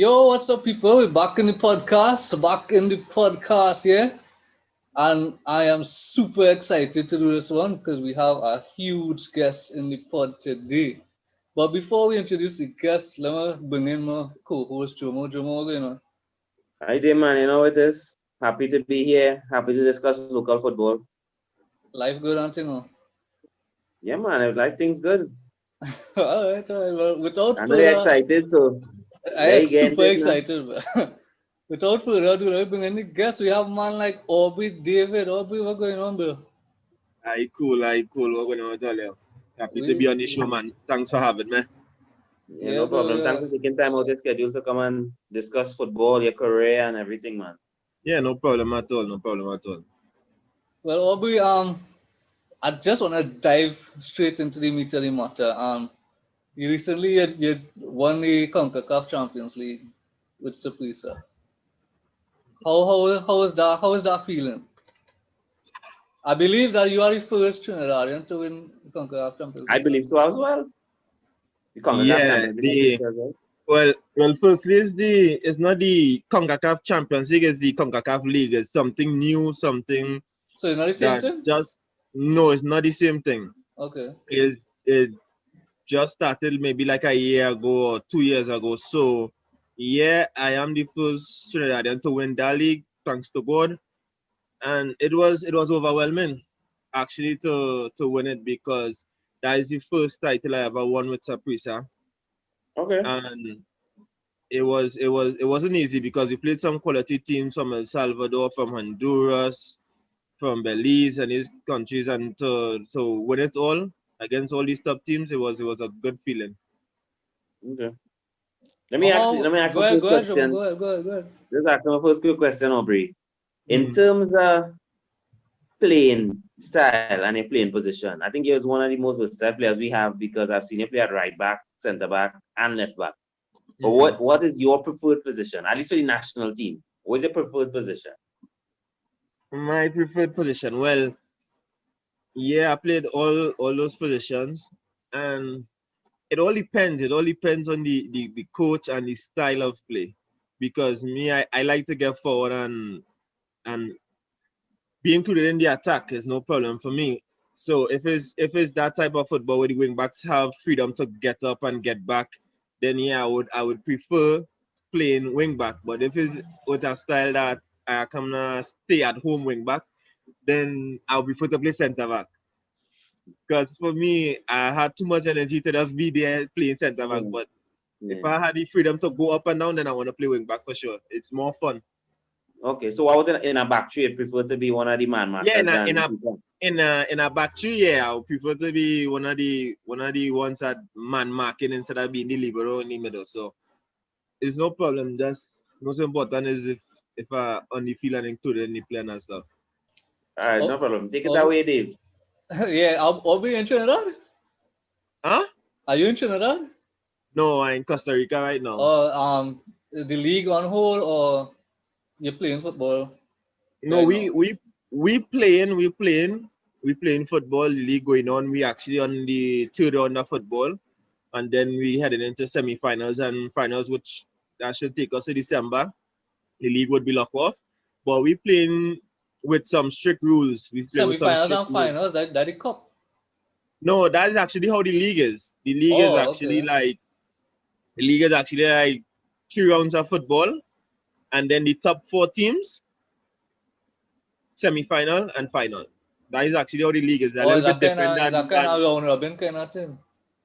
Yo, what's up, people? We're back in the podcast, yeah. And I am super excited to do this one because we have a huge guest in the pod today. But before we introduce the guest, let me bring in my co-host Jomo. Jomo, what's going on? Hi there, man. You know it is. Happy to be here. Happy to discuss local football. Life good, auntie, no? Yeah, man. I like things good. All right, all right. Well, without I'm really further, excited. So I am let's get super into it, man. excited. Without further ado, let me bring in the guest. We have a man like Aubrey David. Aubrey, what's going on, bro? I cool. What going on with all you? Happy to We, be on the show, man. Thanks for having me. Yeah, yeah, no bro. problem. Thanks for taking time out of your schedule to come and discuss football, your career, and everything, man. Yeah, no problem at all. No problem at all. Well, Aubrey, I just want to dive straight into the meat of the matter. You recently you won the CONCACAF Champions League with Saprissa. How is that feeling? I believe that you are the first Trinidadian to win the CONCACAF Champions I League, right? believe so as well. The CONCACAF Yeah, Champions League, I think so as well. firstly, it's not the CONCACAF Champions League, it's the CONCACAF League. It's something new, something So it's not the same that thing? just no, it's not the same thing. Okay. It just started maybe like a year ago or 2 years ago. So yeah, I am the first Trinidadian to win that league, thanks to God. And it was overwhelming actually to win it because that is the first title I ever won with Saprissa, Okay. and it wasn't easy because we played some quality teams from El Salvador, from Honduras, from Belize and these countries, and to win it all against all these top teams, it was a good feeling. Okay. Let But me ask you. how? Let me ask Go you a ahead, quick go ahead, Jomo. question. Go ahead, go ahead, go ahead. Just ask my first quick question, Aubrey. In Mhm. terms of playing style and your playing position. I think he was one of the most versatile players we have because I've seen him play at right back, centre back, and left back. But Mhm. what is your preferred position? At least for the national team. What is your preferred position? My preferred position, well, yeah, I played all those positions, and it all depends. It all depends on the coach and the style of play. Because me, I like to get forward and be included in the attack is no problem for me. So if it's that type of football where the wing backs have freedom to get up and get back, then yeah, I would prefer playing wing back. But if it's with a style that I can stay at home wing back, then I'll prefer to play centre back. Because for me, I had too much energy to just be there playing centre back. Mm, But if yeah. I had the freedom to go up and down, then I want to play wing back for sure. It's more fun. Okay, so I was in a back three. I prefer to be one of the man Yeah, markers than the keeper. in a back three, yeah, I would prefer to be one of the ones that man marking instead of being the libero in the middle. So it's no problem. Just most important is if I on the field and included in the plan and stuff. All right, no Oh, problem. Take it oh, away, Dave. yeah. Aubrey in Trinidad? Huh? Are you in Trinidad? No, I'm in Costa Rica right now. Or the league on hold, or you're playing football No, right we now? we we playing football. The league going on. We actually on the third round of football, and then we headed into semi-finals and finals, which that should take us to December. The league would be locked off, but we playing with some strict rules. We play with some Semi-finals strict and rules. finals, that the cup. No, that is actually how the league is. Oh, okay. The league is actually like 3 rounds of football, and then the top four teams, semi-final and final. That is actually how the league is. A Oh, little bit different is that than kind of round robin kind of thing?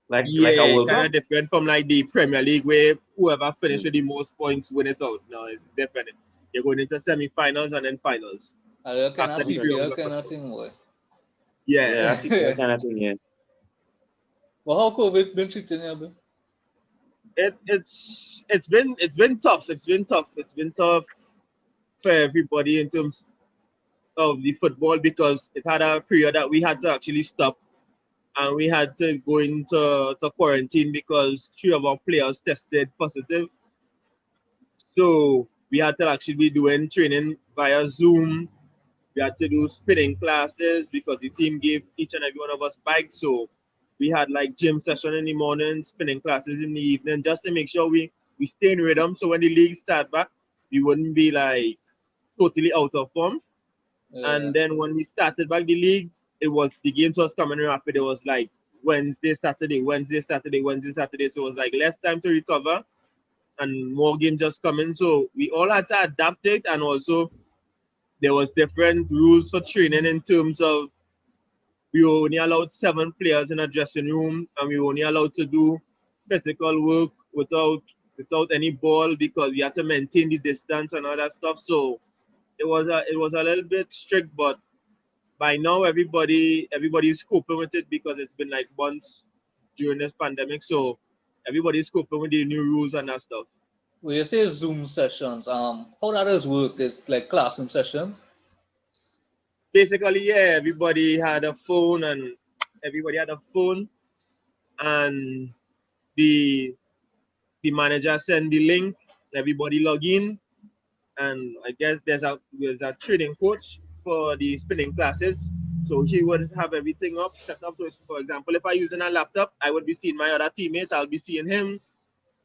Like a yeah, World kind Cup. of different from like the Premier League where whoever finished with the most points win it out. No, it's different. You're going into semi-finals and then finals A kind of after the Okay. three rounds CPL of kind of football. thing, boy. Yeah. Yeah, I see that kind of thing. Yeah. Well, how COVID been treating you, bro? It's been tough. It's been tough for everybody in terms of the football because it had a period that we had to actually stop and we had to go into quarantine because three of our players tested positive. So we had to actually be doing training via Zoom. We had to do spinning classes because the team gave each and every one of us bikes. So we had like gym session in the morning, spinning classes in the evening, just to make sure we stay in rhythm. So when the league start back, we wouldn't be like totally out of form. Yeah. And then when we started back the league, the games was coming rapid. It was like Wednesday, Saturday, Wednesday, Saturday, Wednesday, Saturday. So it was like less time to recover and more games just coming. So we all had to adapt it, and also there was different rules for training in terms of we were only allowed 7 players in a dressing room, and we were only allowed to do physical work without any ball because we had to maintain the distance and all that stuff. So it was a little bit strict, but by now everybody's coping with it because it's been like months during this pandemic. So everybody's coping with the new rules and that stuff. When you say Zoom sessions, how that does work is like classroom session. Basically, yeah, everybody had a phone and the the manager send the link, everybody log in, and I guess there's a training coach for the spinning classes. So he would have everything up, set up. So for example, if I using a laptop, I would be seeing my other teammates, I'll be seeing him,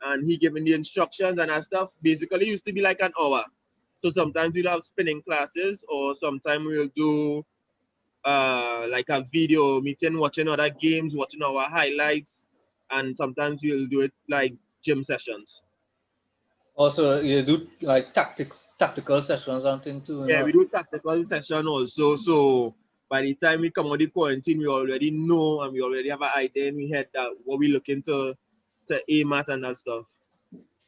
and he giving the instructions and that stuff. Basically, it used to be like an hour. So sometimes we'll have spinning classes, or sometimes we'll do like a video meeting, watching other games, watching our highlights, and sometimes we'll do it like gym sessions. Also, you do like tactical sessions and things too, you Yeah, know. we do tactical session also. So by the time we come out of the quarantine, we already know and we already have an idea in we head that what we looking to aim at and that stuff.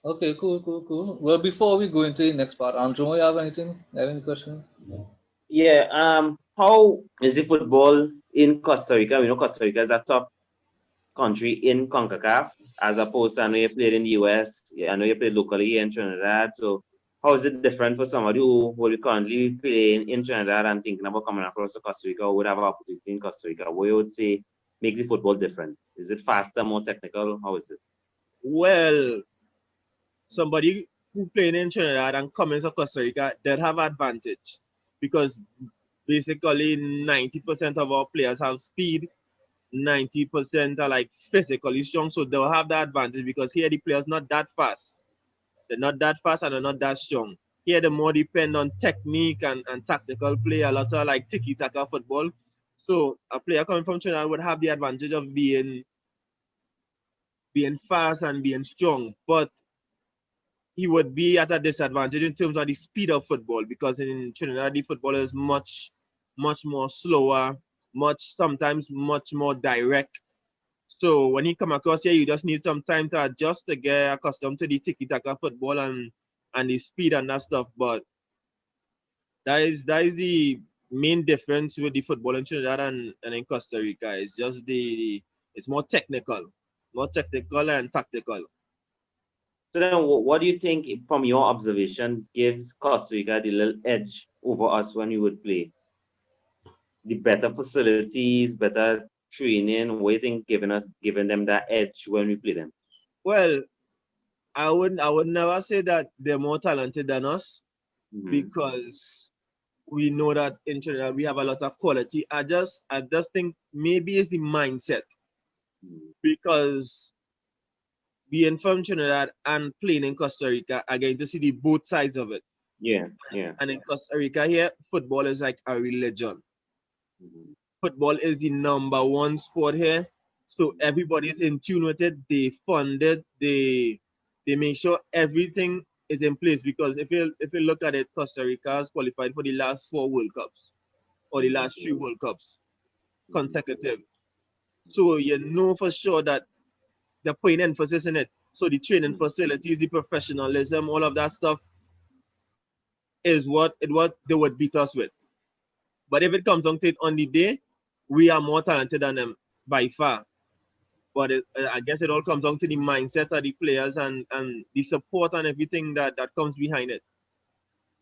Okay, cool. Well, before we go into the next part, Jomo, you have anything? Have any question? Yeah. How is the football in Costa Rica? We know Costa Rica is a top country in CONCACAF, as opposed to I know you played in the US. Yeah, I know you played locally here in Trinidad. So how is it different for somebody who will currently playing in Trinidad and thinking about coming across to Costa Rica or would have an opportunity in Costa Rica? What you would say makes the football different? Is it faster, more technical? How is it? Well, somebody who playing in Trinidad and coming to Costa Rica, they'd have advantage because basically 90% of our players have speed, 90% are like physically strong, so they'll have that advantage because here the players not that fast. They're not that fast and they're not that strong. Here they more depend on technique and tactical play, a lot of like tiki-taka football. So a player coming from Trinidad would have the advantage of being fast and being strong, but he would be at a disadvantage in terms of the speed of football because in Trinidad the football is much more slower, sometimes much more direct. So when he come across here, you just need some time to adjust to get accustomed to the tiki-taka football and the speed and that stuff. But that is the main difference with the football in Trinidad and in Costa Rica. It's just it's more technical and tactical. So then, what do you think, from your observation, gives Costa Rica the little edge over us when we would play? The better facilities, better training. What do you think giving them that edge when we play them? Well, I would never say that they're more talented than us because we know that in Trinidad we have a lot of quality. I just think maybe it's the mindset because being from Trinidad and playing in Costa Rica, I get to see the both sides of it. Yeah, yeah. And in Costa Rica here, football is like a religion. Football is the #1 sport here. So everybody's in tune with it. They fund it. They make sure everything is in place because if you look at it, Costa Rica has qualified for the last 4 World Cups or the last 3 World Cups consecutive. So you know for sure that they're putting emphasis in it. So the training facilities, the professionalism, all of that stuff is what they would beat us with. But if it comes down to it on the day, we are more talented than them by far. But I guess it all comes down to the mindset of the players and the support and everything that comes behind it.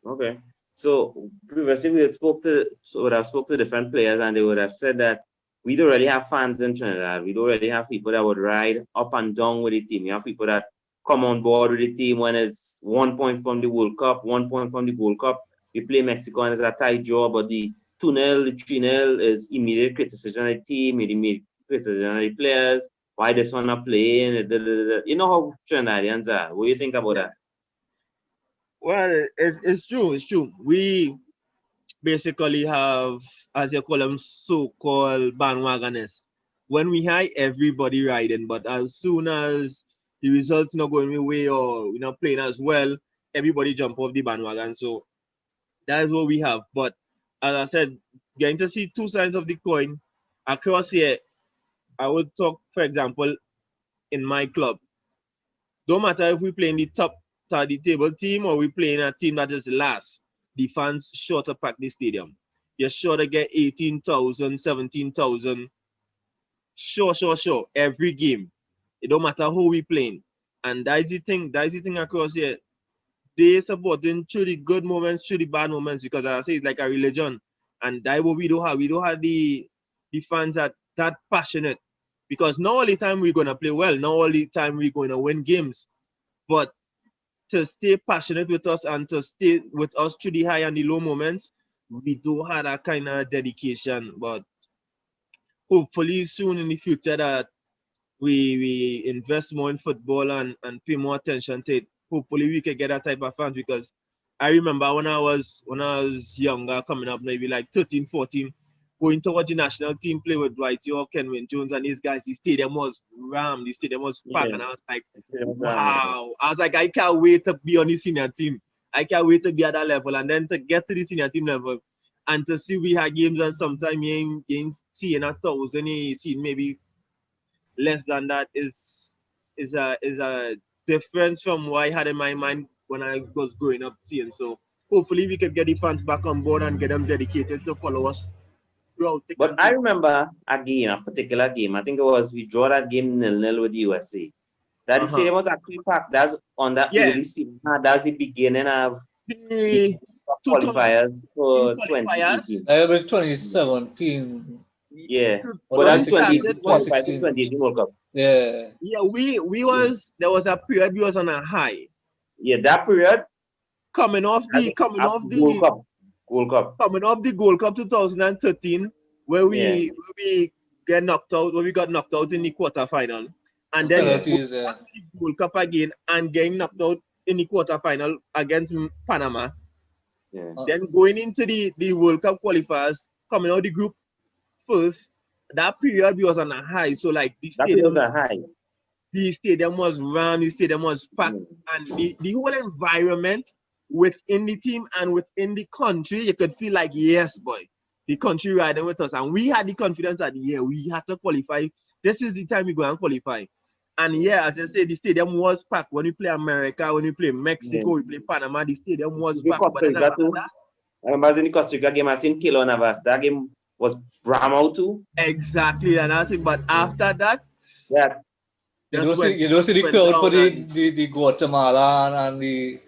Okay. So previously we had would have spoke to different players and they would have said that we don't really have fans in Trinidad. We don't really have people that would ride up and down with the team. We have people that come on board with the team when it's 1 point from the World Cup, 1 point from the World Cup. We play Mexico and it's a tight draw, but the 2-0, the 3-0 is immediate criticism of the team, immediate criticism of the players. why this one not playing? You know how Trinbagonians are. What do you think about that? Well, it's true. It's true. We basically have, as you call them, so-called bandwagoners. When we high, everybody riding, but as soon as the results not going our way or we're not playing as well, everybody jump off the bandwagon. So that is what we have. But as I said, getting to see two sides of the coin across here, I would talk, for example, in my club. Don't matter if we play in the top of the table team or we play in a team that is last, the fans sure to pack the stadium. You're sure to get 18,000, 17,000. Sure. Every game. It don't matter who we playing. And that's the thing across here. They supporting through the good moments, through the bad moments, because as I say, it's like a religion. And that's what we don't have. We don't have the fans that passionate. Because not all the time we're gonna play well, not all the time we're gonna win games. But to stay passionate with us and to stay with us through the high and the low moments, we do have that kind of dedication. But hopefully soon in the future that we invest more in football and pay more attention to it. Hopefully we can get that type of fans, because I remember when I was younger, coming up maybe like 13, 14, going to watch the national team play with Dwight York and Wayne Jones and these guys. The stadium was rammed, the stadium was packed, and I was like, wow. I was like, I can't wait to be on the senior team. I can't wait to be at that level, and then to get to the senior team level and to see we had games and sometimes you ain't seeing 1,000, you see maybe less than that is a difference from what I had in my mind when I was growing up seeing. So hopefully we can get the fans back on board and get them dedicated to follow us throughout the But I country. remember a particular game. I think it was we draw that game 0-0 with the USA. That the stadium was actually packed. That's on that Yeah, early season. That's the beginning of the the 2018 qualifiers for qualifiers. 2018. I remember 2017 Yeah. or But when we that's 2016. 2018 started, qualifiers for 2016. 2018 World Cup. Yeah. yeah, we was there was a period we was on a high Yeah, that period coming off as the coming up off World the Cup. World Cup. coming off the Gold Cup 2013, where Yeah. we get knocked out, where we got knocked out in the quarterfinal, and then Yeah. going Penalties, yeah. back to the Gold Cup again and getting knocked out in the quarterfinal against Panama. Yeah. Then going into the World Cup qualifiers, coming out the group first, that period we was on a high. So like That period was high. the stadium was rammed, the stadium was packed, and the whole environment within the team and within the country, you could feel like, yes, boy, the country riding with us. And we had the confidence that, yeah, we had to qualify. This is the time we go and qualify. And yeah, as I said, the stadium was packed. When we play America, when we play Mexico, Yeah. we play Panama, the stadium was We packed. But Costa then Rica after too. that, I remember in the Costa Rica game, I seen Kilo Navas. That game was Bramo too. exactly, and I said, but after that, Yeah. just You don't see the went crowd for down and the Guatemala and Yeah.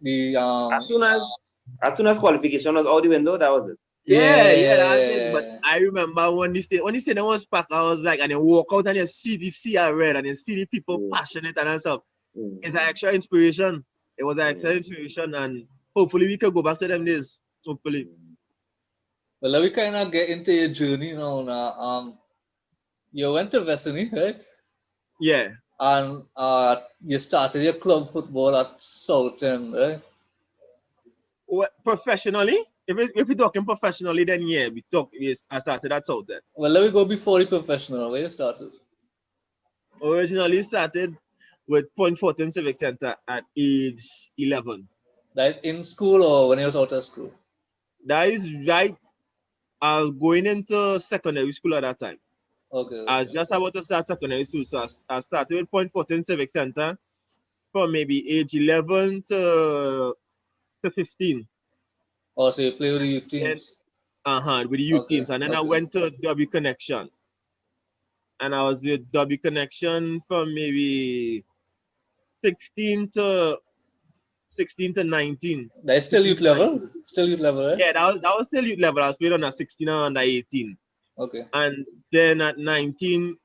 the As soon as qualification was out the window, that was it. yeah, that's it. But yeah. I remember when the stadium was packed, I was like, and you walk out and you see the sea red and you see the people Yeah. passionate and stuff. Mm. It's an extra inspiration. It was an extra Yeah. inspiration, and hopefully we can go back to them days. Hopefully. Well, let me kind of get into your journey now. You went to Vesini, right? Yeah. And you started your club football at Southend, right? Well, professionally, if we're talking professionally, then yeah, yes, I started at Southend. Well, let me go before the professional. Where you started? Originally started with Point Fortin Civic Center at age 11. That in school or when you was out of school? That is right. I was going into secondary school at that time. Okay. I was just about to start secondary school, so I started with Point Fortin Civic Center from maybe age 11 to 15. Oh, so you play with the youth Then, teams? with the youth Okay. teams. And then I Okay. went to W Connection. And I was with W Connection from maybe 16 to 19. That's still 16 youth to level? 19. Still youth level, right? Yeah, that was still youth level. I was playing on a 16 and under 18. Okay. And then at 19,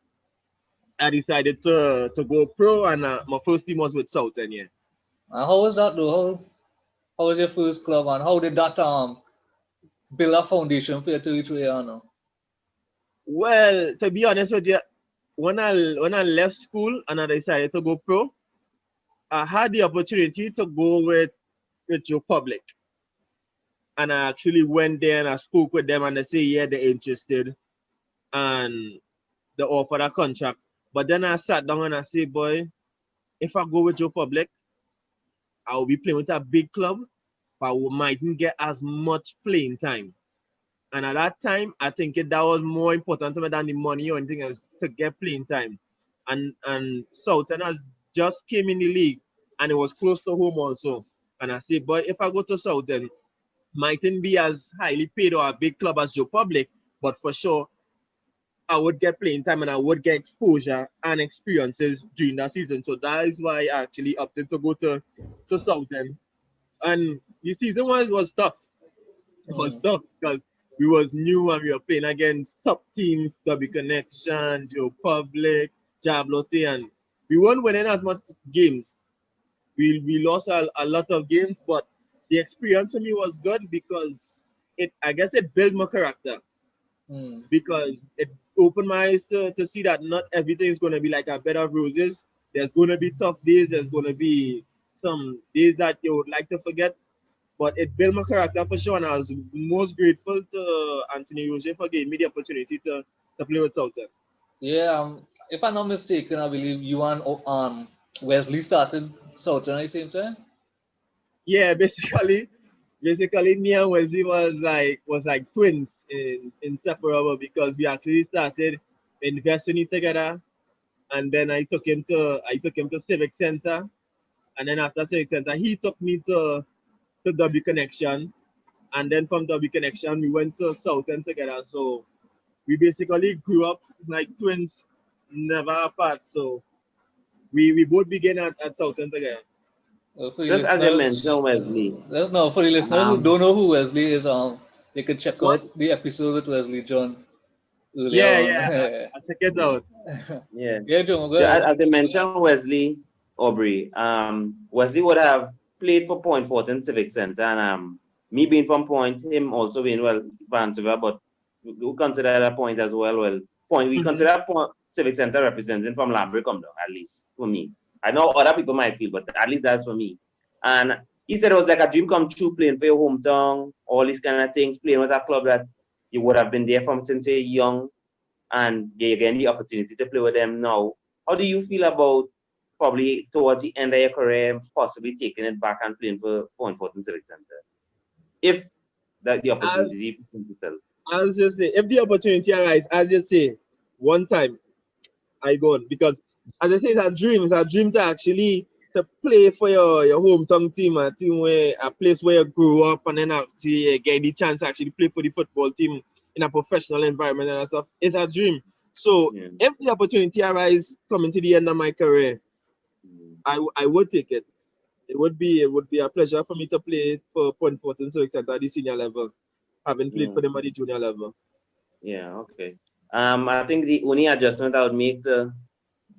I decided to go pro, and my first team was with Southend, yeah. And how was that though? How was your first club and how did that build a foundation for you to reach where you are now? Well, to be honest with you, when I left school and I decided to go pro, I had the opportunity to go with Joe Public. And I actually went there and I spoke with them and they say, yeah, they're interested. And they offered a contract. But then I sat down and I said, boy, if I go with Joe Public, I will be playing with a big club, but I mightn't get as much playing time. And at that time, I think that was more important to me than the money or anything else, to get playing time. And Southern has just came in the league and it was close to home also. And I said, boy, if I go to Southern, mightn't be as highly paid or a big club as Joe Public, but for sure, I would get playing time and I would get exposure and experiences during that season. So that is why I actually opted to go to Southend. And the season was tough. It was tough because we was new and we were playing against top teams, W Connection, Joe Public, Jablote, and we weren't winning as much games. We lost a lot of games, but the experience for me was good because I guess it built my character. Because it opened my eyes to see that not everything is going to be like a bed of roses. There's going to be tough days. There's going to be some days that you would like to forget. But it built my character for sure. And I was most grateful to Anthony Roger for giving me the opportunity to play with Southern. Yeah, if I'm not mistaken, I believe you and Wesley started Southern at the same time. Yeah, basically, me and Wesley was like twins, inseparable, because we actually started investing together, and then I took him to Civic Center, and then after Civic Center he took me to W Connection, and then from W Connection we went to Southend together. So we basically grew up like twins, never apart. So we both began at Southend together. For the Just as you listeners, mentioned, Wesley. let's know for the listeners who Um, don't know who Wesley is, they could check What? out the episode with Wesley John earlier Yeah, on. yeah. I'll check it out. yeah. Yeah, Jomo, go Yeah, ahead. as you mentioned, Wesley, Aubrey. Wesley would have played for Point Fortin Civic Center, and me being from Point, him also being Vancouver, but we consider that Point as well. Well, Point we Mm-hmm. consider Point Civic Center representing from Lambre come down, at least for me. I know other people might feel, but at least that's for me. And he said it was like a dream come true playing for your hometown, all these kind of things, playing with a club that you would have been there from since you're young, and you're getting the opportunity to play with them now. How do you feel about probably towards the end of your career, possibly taking it back and playing for Point Fortin Civic Center? If that the As opportunity presents itself. as you say, if the opportunity arises, as you say, one time I go on, because as I say, it's a dream. It's a dream to actually to play for your hometown team, a place where you grew up, and then actually get the chance to actually play for the football team in a professional environment and stuff. It's a dream. So Yeah. if the opportunity arises coming to the end of my career, I would take it. It would be a pleasure for me to play for Point Fortin Civic Center at the senior level, having played for Mm. them at the junior level. Yeah, okay. I think the only adjustment I would make to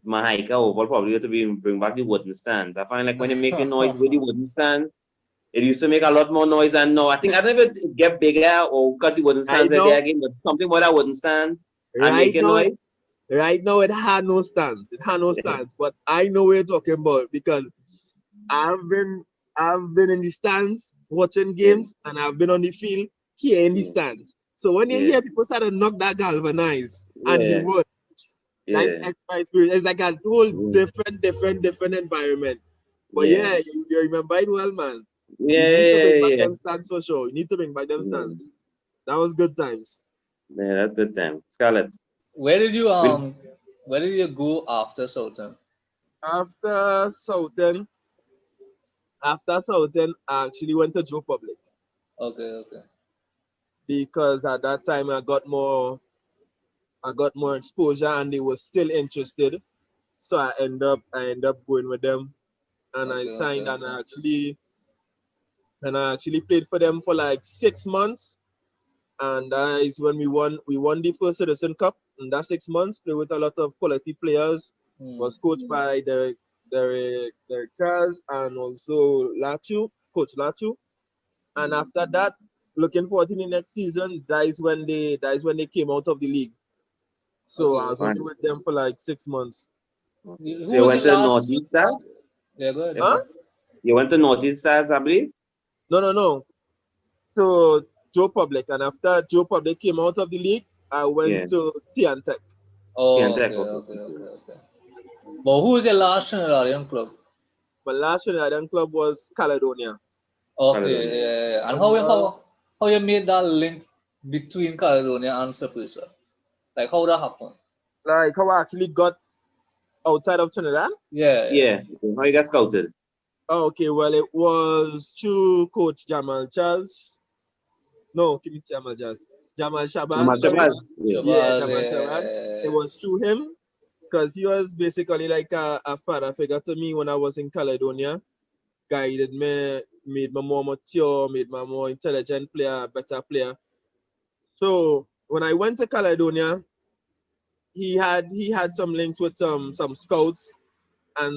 Mahika overall probably to be bring back the wooden stands. I find like when you're making noise with the wooden stands, it used to make a lot more noise than now. I think I don't know if it get bigger or cut the wooden Right stands there now, again, but something about that wooden stands and right making now, noise. right now, it had no stands. It had no stands. But I know what you're talking about because I've been I've been in the stands watching Yeah, games, and I've been on the field here in the yeah, stands. So when you yeah, hear people start to knock that galvanize and the yeah, wood, that's yeah, extra experience. It's like a whole yeah, different environment. But yeah, yes. you remember it well, man. Yeah, You need to bring yeah, back yeah. them stands for sure. You need to bring back them Yeah, stands. That was good times. yeah, that's good time. Scarlett. Where did you Will, where did you go after Southern? After Southern, I actually went to Joe Public Okay, okay. because at that time I got more exposure and they were still interested. So I end up going with them, and I Okay, okay, signed, okay. and I actually played for them for like 6 months, and that is when we won the first Citizen Cup. In that 6 months, played with a lot of quality players. Was coached by Derek Charles and also Coach Lachu. And after that, looking forward to the next season, that is when they came out of the league. So I Okay. was only with them for like 6 months. Who So you was went your to last? Northeast Stars? Yeah, go ahead. Huh? You went to Northeast Stars, I believe? No. To Joe Public, and after Joe Public came out of the league, I Yeah. went to T&T. Oh, T&T, okay, okay. okay, okay, okay. But who was your last Trinidadian club? My last Trinidadian club was Caledonia. Okay, Caledonia. yeah. And And how you made that link between Caledonia and Saprissa? Like how that happened? like how I actually got outside of Trinidad. Yeah, yeah. Yeah. How you got scouted? Oh, okay, well, it was through Coach Jamal Charles. No, give me Jamal Charles. Jamal Shabazz, Jamal sorry. Shabazz. Yeah. Yeah, Shabazz, Jamal Shabazz. It yeah. was through him because he was basically like a father figure to me when I was in Caledonia. Guided me, made me more mature, made me more intelligent player, better player. So when I went to Caledonia, he had some links with some scouts, and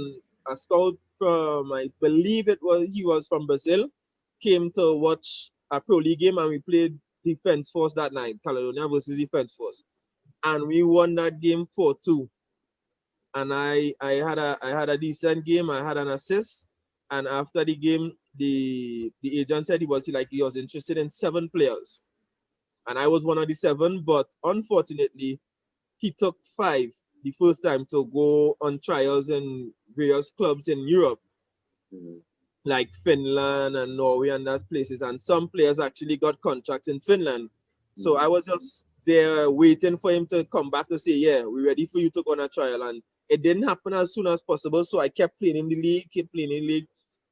a scout from, I believe he was from Brazil, came to watch a pro league game, and we played Defense Force that night, Caledonia versus Defense Force, and we won that game 4-2. And I had a decent game. I had an assist, and after the game, the agent said he was interested in 7 players, and I was one of the 7. But unfortunately, he took 5 the first time to go on trials in various clubs in Europe, Mhm. like Finland and Norway and those places. And some players actually got contracts in Finland. So I was just there waiting for him to come back to say, yeah, we're ready for you to go on a trial. And it didn't happen as soon as possible. So I kept playing in the league,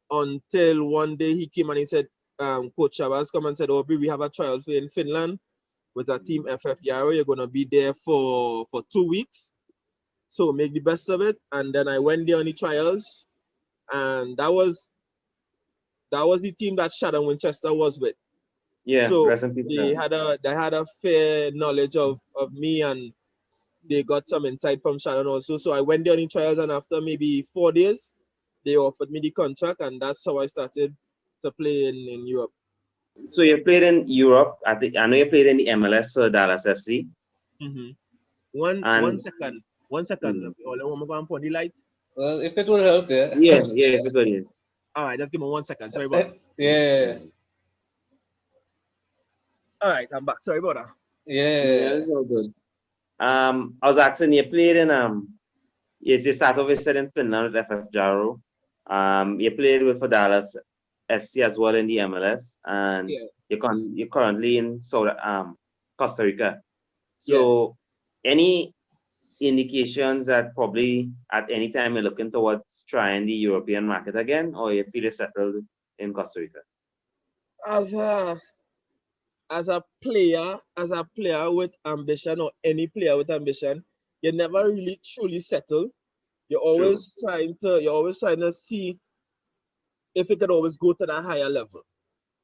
until one day he came and he said, Coach Shabazz come and said, Aubrey, we have a trial for you in Finland with a team FF Yarrow. You're going to be there for 2 weeks. So make the best of it. And then I went there on the trials, and that was the team that Shadow Winchester was with. Yeah, So rest in peace. they had a fair knowledge of me, and they got some insight from Shannon also. So I went there on the trials, and after maybe 4 days, they offered me the contract, and that's how I started to play in Europe. So you played in Europe. I know you played in the MLS for Dallas FC. Mm-hmm. One And second. 1 second. mm, All I want to go and put the light. Well, if it would help, yeah. yeah, if you could, yeah. All right, just give me 1 second. Sorry about that. Yeah, Mm. All right, I'm back. Sorry about that. Yeah, yeah. it's all good. I was asking you played in yes, you started with in Finland with FF Jaro. You played with for Dallas FC as well in the MLS, and Yeah, you're currently in Costa Rica. yeah. So, any indications that probably at any time you're looking towards trying the European market again, or you feel settled in Costa Rica? As a as a player with ambition, or any player with ambition, you never really truly settle. True. You're always trying to see if it could always go to that higher level.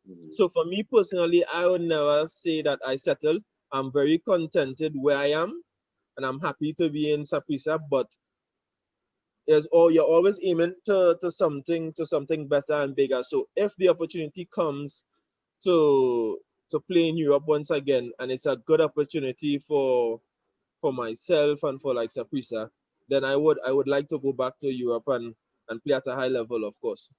Mhm. So for me personally, I would never say that I settle. I'm very contented where I am, and I'm happy to be in Saprissa. But you're always aiming to something better and bigger. So if the opportunity comes to play in Europe once again, and it's a good opportunity for myself and for like Saprissa, then I would like to go back to Europe and play at a high level, of course.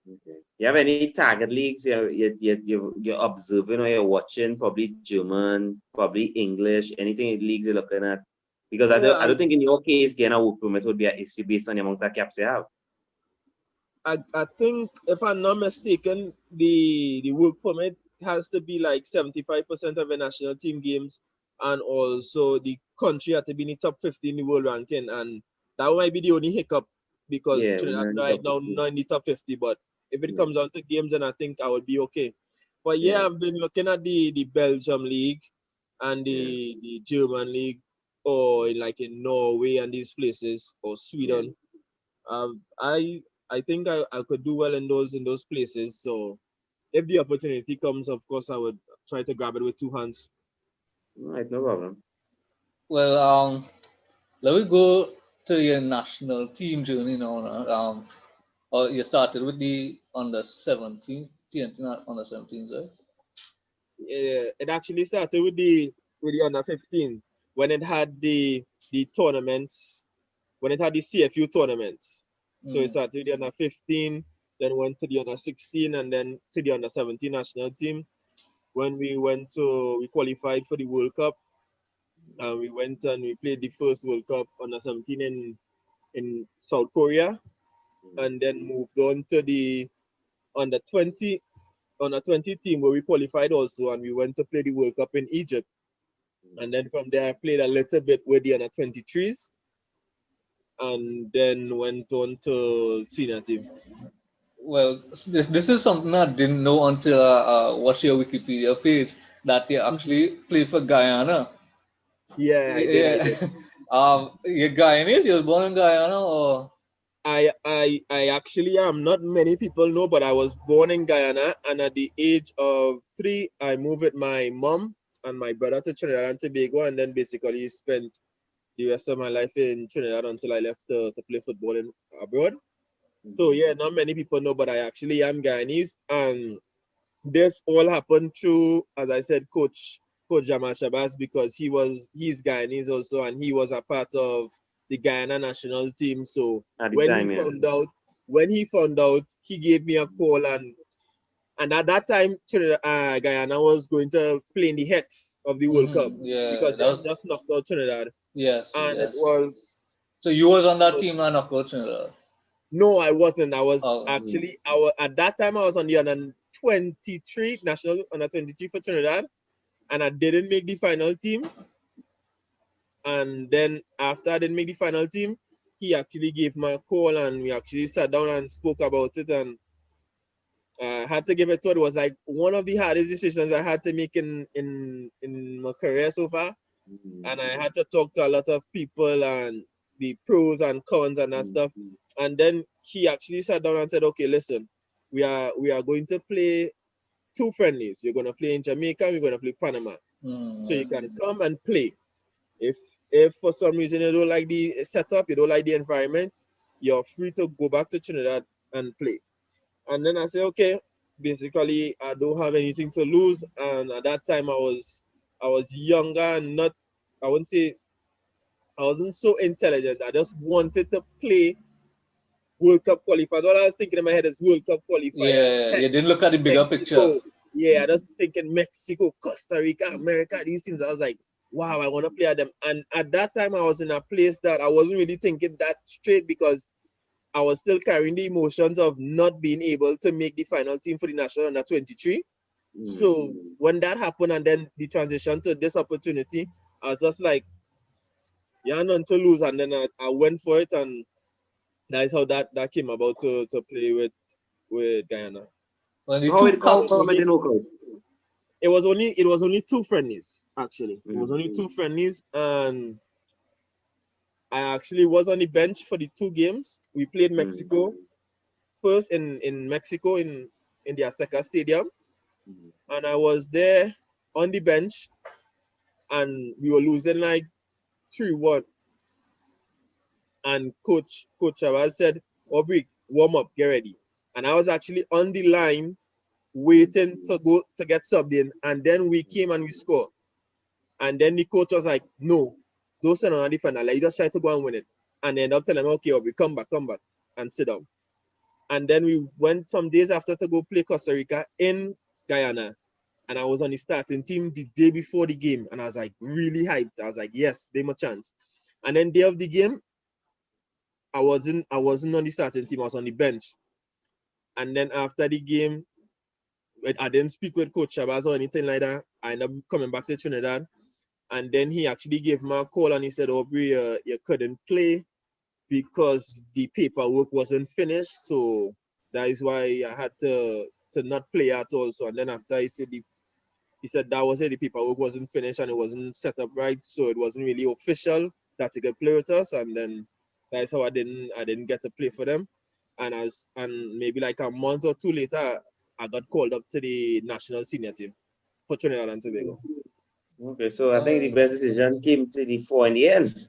Okay. You have any target leagues you're observing or you're watching? Probably German, probably English, anything leagues you're looking at? Because Yeah, I don't think in your case getting a work permit would be an issue based on the amount of caps you have. I think if I'm not mistaken, the work permit has to be like 75% of the national team games, and also the country had to be in the top 50 in the world ranking, and that might be the only hiccup because Yeah, we're Trinidad not in the right top now 50. not in the top 50. But if it Yeah, comes down to games, then I think I would be okay. But yeah, yeah, I've been looking at the Belgium league and yeah, the German league, or in Norway and these places, or yeah. Sweden. I think I could do well in those places. So if the opportunity comes, of course I would try to grab it with 2 hands. All right, no problem. Well, let me go to your national team journey now. Or you started with the under 17, TNT not under 17, right? It actually started with the under 15. when it had the tournaments, when it had the CFU tournaments. So it started with the under 15, then went to the under 16, and then to the under 17 national team. When we qualified for the World Cup, and we went and we played the first World Cup under 17 in South Korea, and then moved on to the under 20 team where we qualified also, and we went to play the World Cup in Egypt. And then from there, I played a little bit with the under 23s, and then went on to senior team. Well, this is something I didn't know until watched your Wikipedia page that you actually played for Guyana. Yeah, I did. Yeah. You're Guyanese? You were born in Guyana, or? I actually am. Not many people know, but I was born in Guyana, and at the age of 3, I moved with my mom and my brother to Trinidad and Tobago, and then basically spent the rest of my life in Trinidad until I left to play football abroad. So yeah, not many people know, but I actually am Guyanese, and this all happened through, as I said, Coach Jamal Shabazz, because he's Guyanese also, and he was a part of the Guyana national team. So when he found out, he gave me a call, and at that time, Guyana was going to play in the hex of the World Cup Yeah, because they had just knocked out Trinidad, yes, and it yes. was. So you was on that team and of Trinidad. No, I wasn't. I was Oh, actually at that time I was on the under 23 national under 23 for Trinidad, and I didn't make the final team. And then after I didn't make the final team, he actually gave me a call, and we actually sat down and spoke about it, and I had to give it thought. It was like one of the hardest decisions I had to make in my career so far, and I had to talk to a lot of people and the pros and cons and that stuff. And then he actually sat down and said, "Okay, listen, we are going to play 2 friendlies. We're going to play in Jamaica. We're going to play Panama. So you can come and play. If for some reason you don't like the setup, you don't like the environment, you're free to go back to Trinidad and play." And then I said, okay, basically I don't have anything to lose. And at that time I was younger and not, I wouldn't say I wasn't so intelligent. I just wanted to play World Cup qualifiers. All I was thinking in my head is World Cup qualifiers. yeah, you didn't look at the bigger picture. Mexico. Yeah, I just thinking Mexico, Costa Rica, America, these things. I was like, wow, I want to play at them. And at that time, I was in a place that I wasn't really thinking that straight because I was still carrying the emotions of not being able to make the final team for the national under 23. So when that happened and then the transition to this opportunity, I was just like, yeah, none to lose. And then I went for it, and that is how that came about to play with Guyana. When the How two it come cups, from the local? It was only 2 friendlies actually. It was only 2 friendlies, and I actually was on the bench for the 2 games. We played Mexico first in Mexico in the Azteca Stadium, and I was there on the bench, and we were losing like 3-1. And Coach Chavez said, "Aubrey, warm up, get ready." And I was actually on the line waiting to go to get subbed in, and then we came and we scored. And then the coach was like, "No, don't stand on the defender. Like, you just try to go and win it." And then I'm telling him, "Okay, Aubrey, come back, and sit down." And then we went some days after to go play Costa Rica in Guyana. And I was on the starting team the day before the game. And I was like really hyped. I was like, yes, they have a chance. And then day of the game, I wasn't on the starting team, I was on the bench. And then after the game, I didn't speak with Coach Shabazz or anything like that. I ended up coming back to Trinidad. And then he actually gave me a call and he said, "Aubrey, you couldn't play because the paperwork wasn't finished. So that is why I had to not play at all." So and then after he said that was it, the paperwork wasn't finished and it wasn't set up right, so it wasn't really official that he could play with us. And then that's how I didn't get to play for them. And maybe like a month or 2 later, I got called up to the national senior team for Trinidad and Tobago. Okay, so I think the best decision came to the 4 in the end.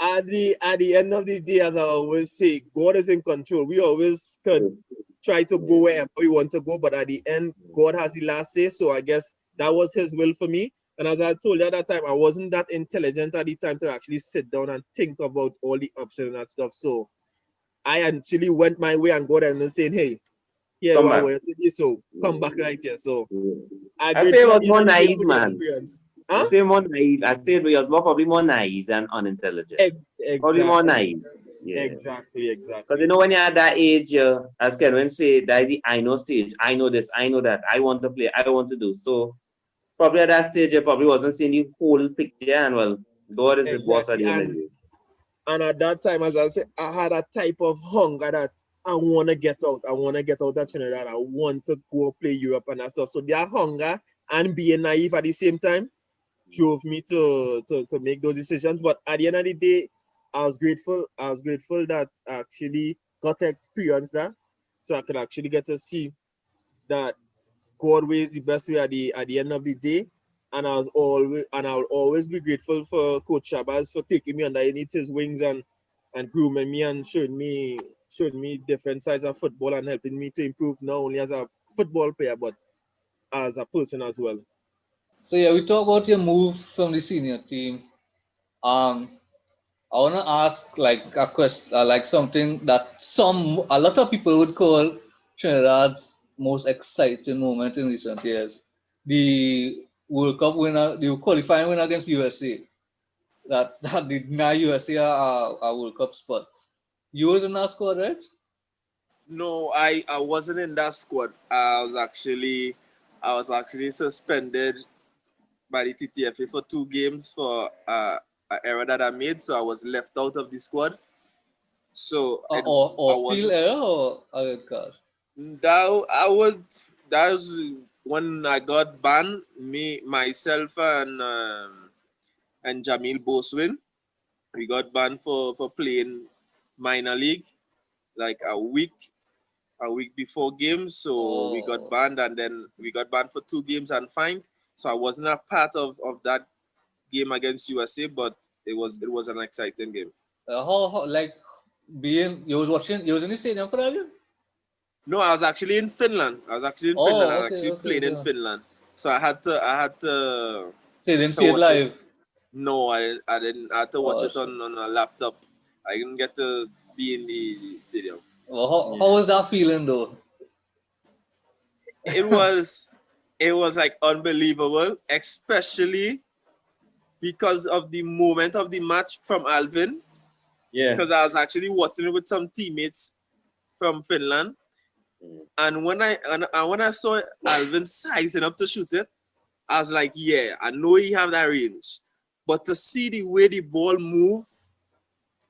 At the end of the day, as I always say, God is in control. We always could try to go wherever we want to go, but at the end, God has the last say. So I guess that was His will for me. And as I told you at that time, I wasn't that intelligent at the time to actually sit down and think about all the options and that stuff. So I actually went my way and got them and saying, hey, yeah, Come well, back. we're so come back right here. So I I say it grateful at was the end more of the day naive, for the man. experience. I Huh? say more naive. I say it was probably more naive than unintelligent. Probably more Exactly. naive. Yeah. Exactly. Because you know when you're at that age, as Kenwin say, that is the I know stage. I know this, I know that. I want to play, I want to do. So probably at that stage, you probably wasn't seeing the whole picture. And well, God is the boss at Exactly. the end of the day. And at that time, as I said, I had a type of hunger that I want to get out. I want to get out of Trinidad. I want to go play Europe and that stuff. So that hunger and being naive at the same time drove me to make those decisions. But at the end of the day, I was grateful. I was grateful that I actually got to experience that. So I could actually get to see that God ways the best way at the end of the day. And I'll always be grateful for Coach Shabazz for taking me underneath his wings and grooming me and showing me different sides of football and helping me to improve not only as a football player but as a person as well. So yeah, we talk about your move from the senior team. Um, I wanna ask like a question, like something that a lot of people would call Trinidad's most exciting moment in recent years. The World Cup winner, the qualifying winner against USA. That did deny USA a World Cup spot. You was in that squad, right? No, I wasn't in that squad. I was actually suspended by the TTFA for 2 games for an error that I made, so I was left out of the squad. So I Or field wasn't. error or a red card. That was when I got banned. Me, myself, and Jamil Boswin. We got banned for playing minor league like a week before games. So we got Oh, banned, and then we got banned for 2 games and fined. So I wasn't a part of that game against USA, but it was an exciting game. how like being you was in the stadium for that game? No, I was actually in Finland. I was actually in Finland. I Oh, was okay, actually okay, playing in okay. Finland. So So you didn't to see it watch it. live. No, I didn't. I had to watch Oh it shit. on a laptop. I didn't get to be in the stadium. Well, how Yeah. was that feeling though? It was it was like unbelievable, especially because of the moment of the match from Alvin. Yeah. Because I was actually watching it with some teammates from Finland, and when I saw Alvin sizing up to shoot it, I was like, yeah, I know he have that range, but to see the way the ball move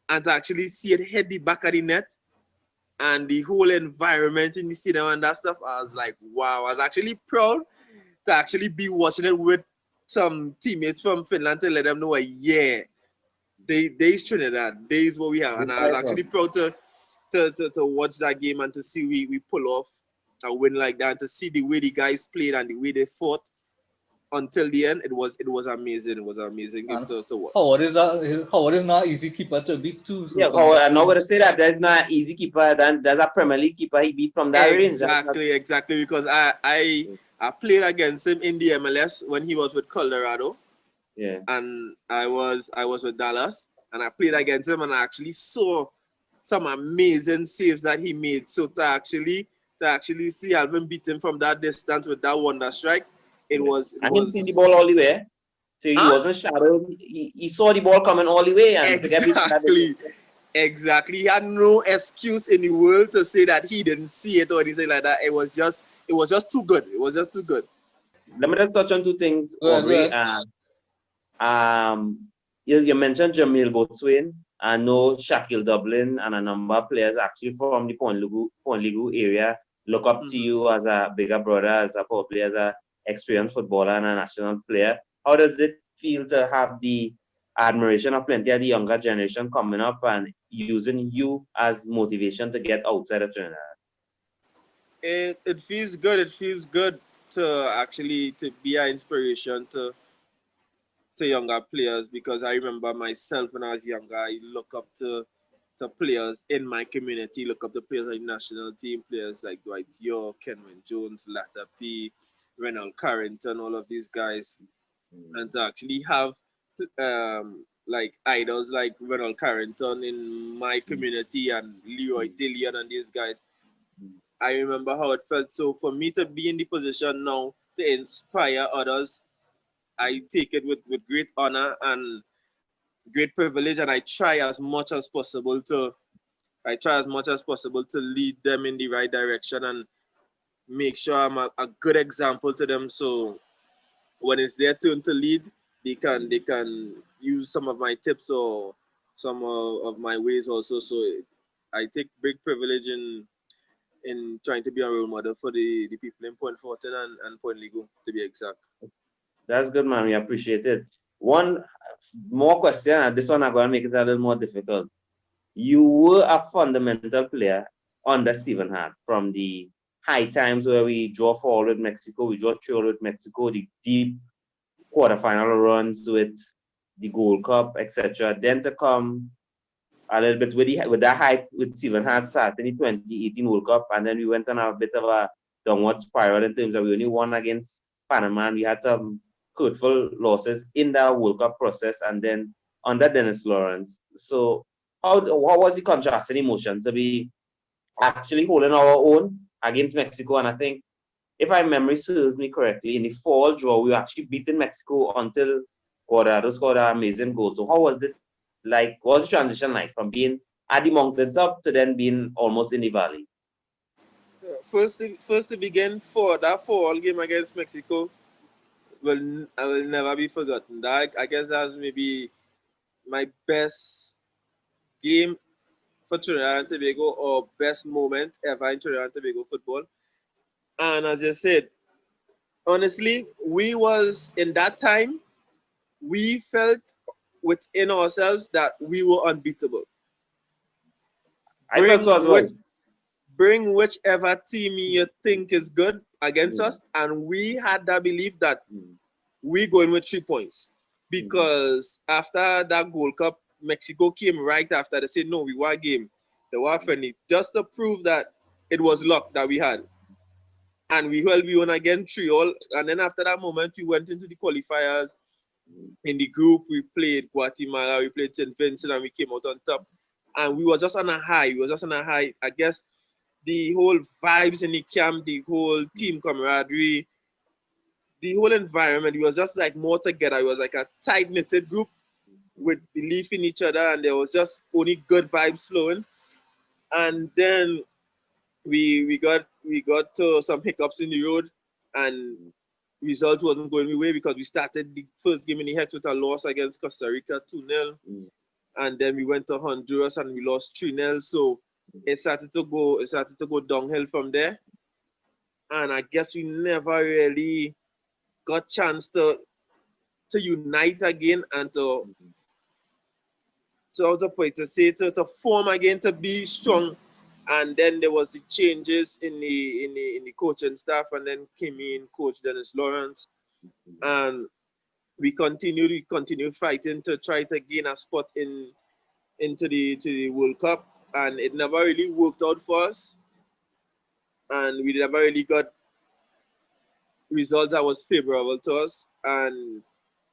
and to actually see it hit the back of the net and the whole environment in the stadium and that stuff, I was like, wow. I was actually proud to actually be watching it with some teammates from Finland to let them know, yeah, they's Trinidad, they's what we have. And I was actually proud to watch that game and to see we pull off a win like that, and to see the way the guys played and the way they fought until the end. It was amazing. It was an amazing game And to watch. Howard is that? Howard is not easy keeper to beat too. So Yeah, from I'm not that, going to say that there's not an easy keeper. Then there's a Premier League keeper he beat from that range. That's not, Exactly. Because I played against him in the MLS when he was with Colorado, yeah. and I was with Dallas, and I played against him, and I actually saw some amazing saves that he made. So to actually see Alvin beat him from that distance with that wonder strike, it Yeah. was it And him seeing the was ball all the way. So he huh? wasn't shadowed. He saw the ball coming all the way and to get beat from that Exactly. distance. Exactly. He had no excuse in the world to say that he didn't see it or anything like that. It was just too good. It was just too good. Let me just touch on two things, go ahead, go Aubrey. ahead. Um, you mentioned Jamil Botswain. I know Shaquille Dublin and a number of players actually from the Point Ligu area look up to Mm-hmm. you as a bigger brother, as a probably as a experienced footballer and a national player. How does it feel to have the admiration of plenty of the younger generation coming up and using you as motivation to get outside of Trinidad? It feels good. It feels good to actually to be an inspiration to younger players, because I remember myself when I was younger, I look up to players in my community, look up to players like national team, players like Dwight York, Kenwin Jones, Latta P, Renald Carrington, all of these guys. and to actually have like idols like Ronald Carrington in my community and Leroy Dillian and these guys. I remember how it felt. So for me to be in the position now to inspire others, I take it with great honor and great privilege, and I try as much as possible to lead them in the right direction and make sure I'm a good example to them. So when it's their turn to lead, they can use some of my tips or some of my ways also. So I take big privilege in trying to be a role model for the people in Point Fortin and Point Lego, to be exact. That's good, man. We appreciate it. One more question, and this one I'm going to make it a little more difficult. You were a fundamental player under Stephen Hart from the high times where we draw forward with Mexico, we draw through with Mexico, the deep quarterfinal runs with the Gold Cup, etc. Then to come a little bit with that hype with Stephen Hart starting the 2018 World Cup, and then we went on a bit of a downward spiral in terms of we only won against Panama, and we had some hurtful losses in that World Cup process, and then under Dennis Lawrence. So how was the contrasting emotion to be actually holding our own against Mexico? And I think, if my memory serves me correctly, in the fall draw, we were actually beating Mexico until Guardado scored an amazing goal. So how was it like? What was the transition like from being at the mountaintop to then being almost in the valley? First to begin for that fall game against Mexico I will never be forgotten. That I guess that's maybe my best game for Trinidad and Tobago or best moment ever in Trinidad and Tobago football. And as I said, honestly, we was in that time, we felt within ourselves that we were unbeatable. I felt so as well. Bring whichever team you think is good against us, and we had that belief that we going with 3 points. Because after that Gold Cup, Mexico came right after. They said, no, we were game. They were friendly. Just to prove that it was luck that we had. And we won again 3-all. And then after that moment, we went into the qualifiers. In the group, we played Guatemala, we played St. Vincent, and we came out on top. And we were just on a high. I guess the whole vibes in the camp, the whole team camaraderie, the whole environment, it was just like more together. It was like a tight-knitted group with belief in each other, and there was just only good vibes flowing. And then we got to some hiccups in the road, and result wasn't going away because we started the first game in the head with a loss against Costa Rica 2-0. And then we went to Honduras and we lost 3-0. So it started to go downhill from there. And I guess we never really got chance to unite again and to form again, to be strong. And then there was the changes in the coaching staff, and then came in Coach Dennis Lawrence, and we continued fighting to try to gain a spot into the World Cup, and it never really worked out for us, and we never really got results that was favorable to us. And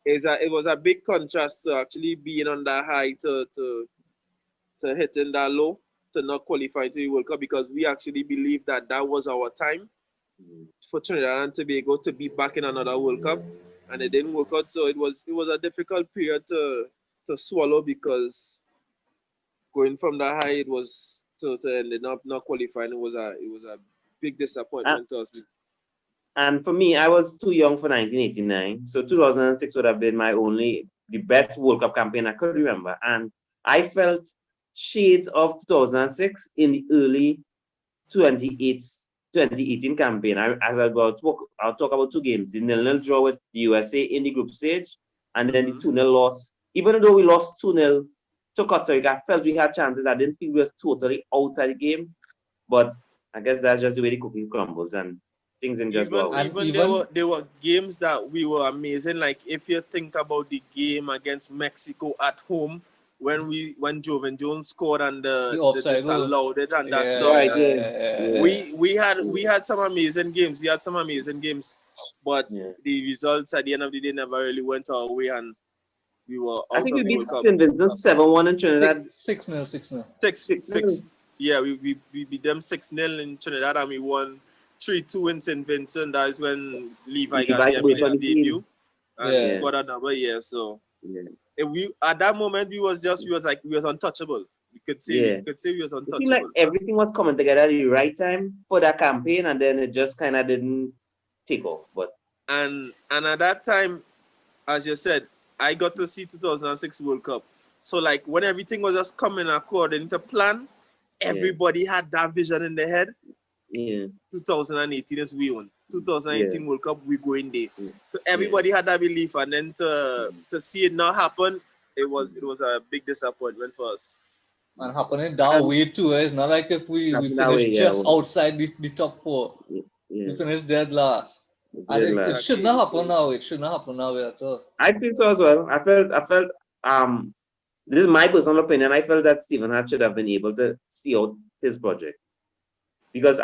it was a big contrast to actually being on that high to hitting that low, to not qualify to the World Cup, because we actually believed that was our time for Trinidad and Tobago to be back in another World Cup, and it didn't work out. So it was a difficult period to swallow, because going from that high, it was to ending up not qualifying. It was a big disappointment to us. And for me, I was too young for 1989, so 2006 would have been the best World Cup campaign I could remember, and I felt shades of 2006 in the early 2018 campaign. I'll talk about 2 games: the 0-0 draw with the USA in the group stage, and then the 2-0 loss. Even though we lost 2-0 to Costa Rica, I felt we had chances. I didn't feel we were totally out of the game, but I guess that's just the way the cookie crumbles, and things didn't just go away. Even there were games that we were amazing. Like if you think about the game against Mexico at home, when Joven Jones scored and The offside goal. disallowed it and that Yeah, stuff. Right, We had some amazing games. We had some amazing games, but the results at the end of the day never really went our way, and we were I out think of we the beat World Cup. St. Vincent 7-1 in Trinidad. 6-0, 6-0. 6-6. Yeah, we beat them 6-0 in Trinidad, and we won 3-2 in St. Vincent. That is when Levi Garcia made his debut and he scored a double. Yeah, so we at that moment we was untouchable. We could say we was It untouchable. seemed like everything was coming together at the right time for that campaign, and then it just kind of didn't take off. But and at that time, as you said, I got to see 2006 World Cup. So like when everything was just coming according to plan, everybody had that vision in their head. 2018 is we won. 2018 World Cup, we go in there. So everybody had that belief, and then to see it not happen, it was a big disappointment for us. And happening that way too. It's not like if we finished just outside the top 4. We finished dead last. And it should not happen now. It should not happen now at all. I feel so as well. I felt this is my personal opinion. I felt that Stephen Hart should have been able to see out his project. Because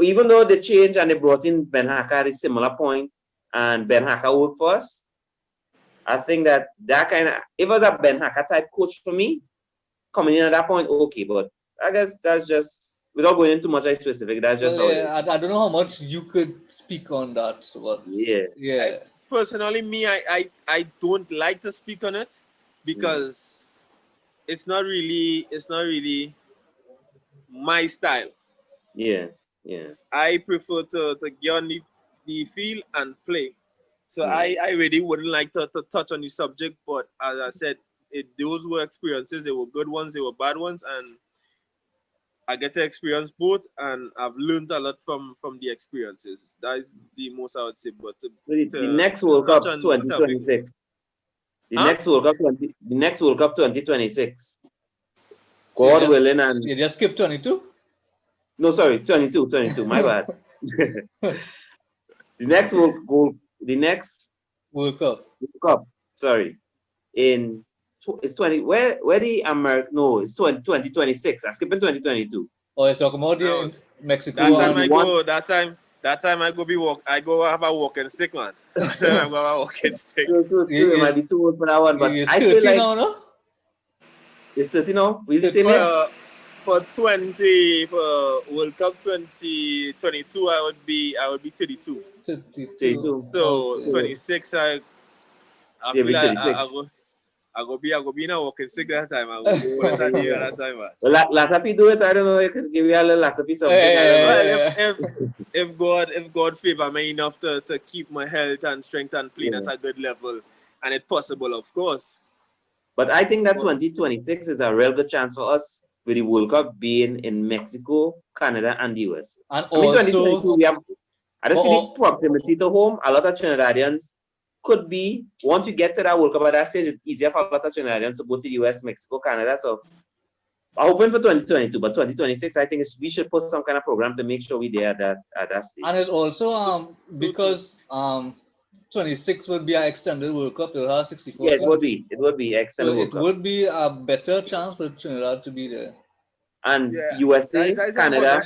even though they changed and they brought in Ben Haka at a similar point, and Ben Haka worked for us, I think that kind of, it was a Ben Haka type coach for me, coming in at that point, okay, but I guess that's just, without going into much specific, that's just how it is. I don't know how much you could speak on that. But Personally, me, I don't like to speak on it because it's not really my style. I prefer to get on the field and play. So I really wouldn't like to touch on the subject, but as I said, those were experiences. They were good ones, they were bad ones, and I get to experience both, and I've learned a lot from the experiences. That is the most I would say. But the next World Cup 2026. The next World Cup 2026. God willing, and you just skipped 22? No, sorry, 22. My bad. The next World Cup. Sorry, it's 20. Where the American? No, it's 2026. I skipping 2022. Oh, you're talking about the Mexico. That time I go have a walking stick, man. That time I go have a walking stick. It might be too old for that one, but I feel like now, no? It's 30 now. We the same age. For World Cup 2022, I would be 32. 32. So 26, I feel like I go be in a walking stick that time. I go that time, man. Well, Latapi do it. I don't know. I could give you a little Latapi something. If God favor me enough to keep my health and strength and playing at a good level, and it's possible, of course. But I think that 2026 is a real good chance for us with the World Cup being in Mexico, Canada, and the US. And I mean, 2022, we have, I just see the proximity to home. A lot of Trinidadians could be, once you get to that World Cup at that stage, it's easier for a lot of Trinidadians to go to the US, Mexico, Canada. So I'm hoping for 2022, but 2026, I think we should put some kind of program to make sure we're there at that stage. And it's also because 26 would be an extended World Cup. You'll have 64. Yeah, it would be extended World Cup. It would be a better chance for Trinidad to be there. And USA, Canada,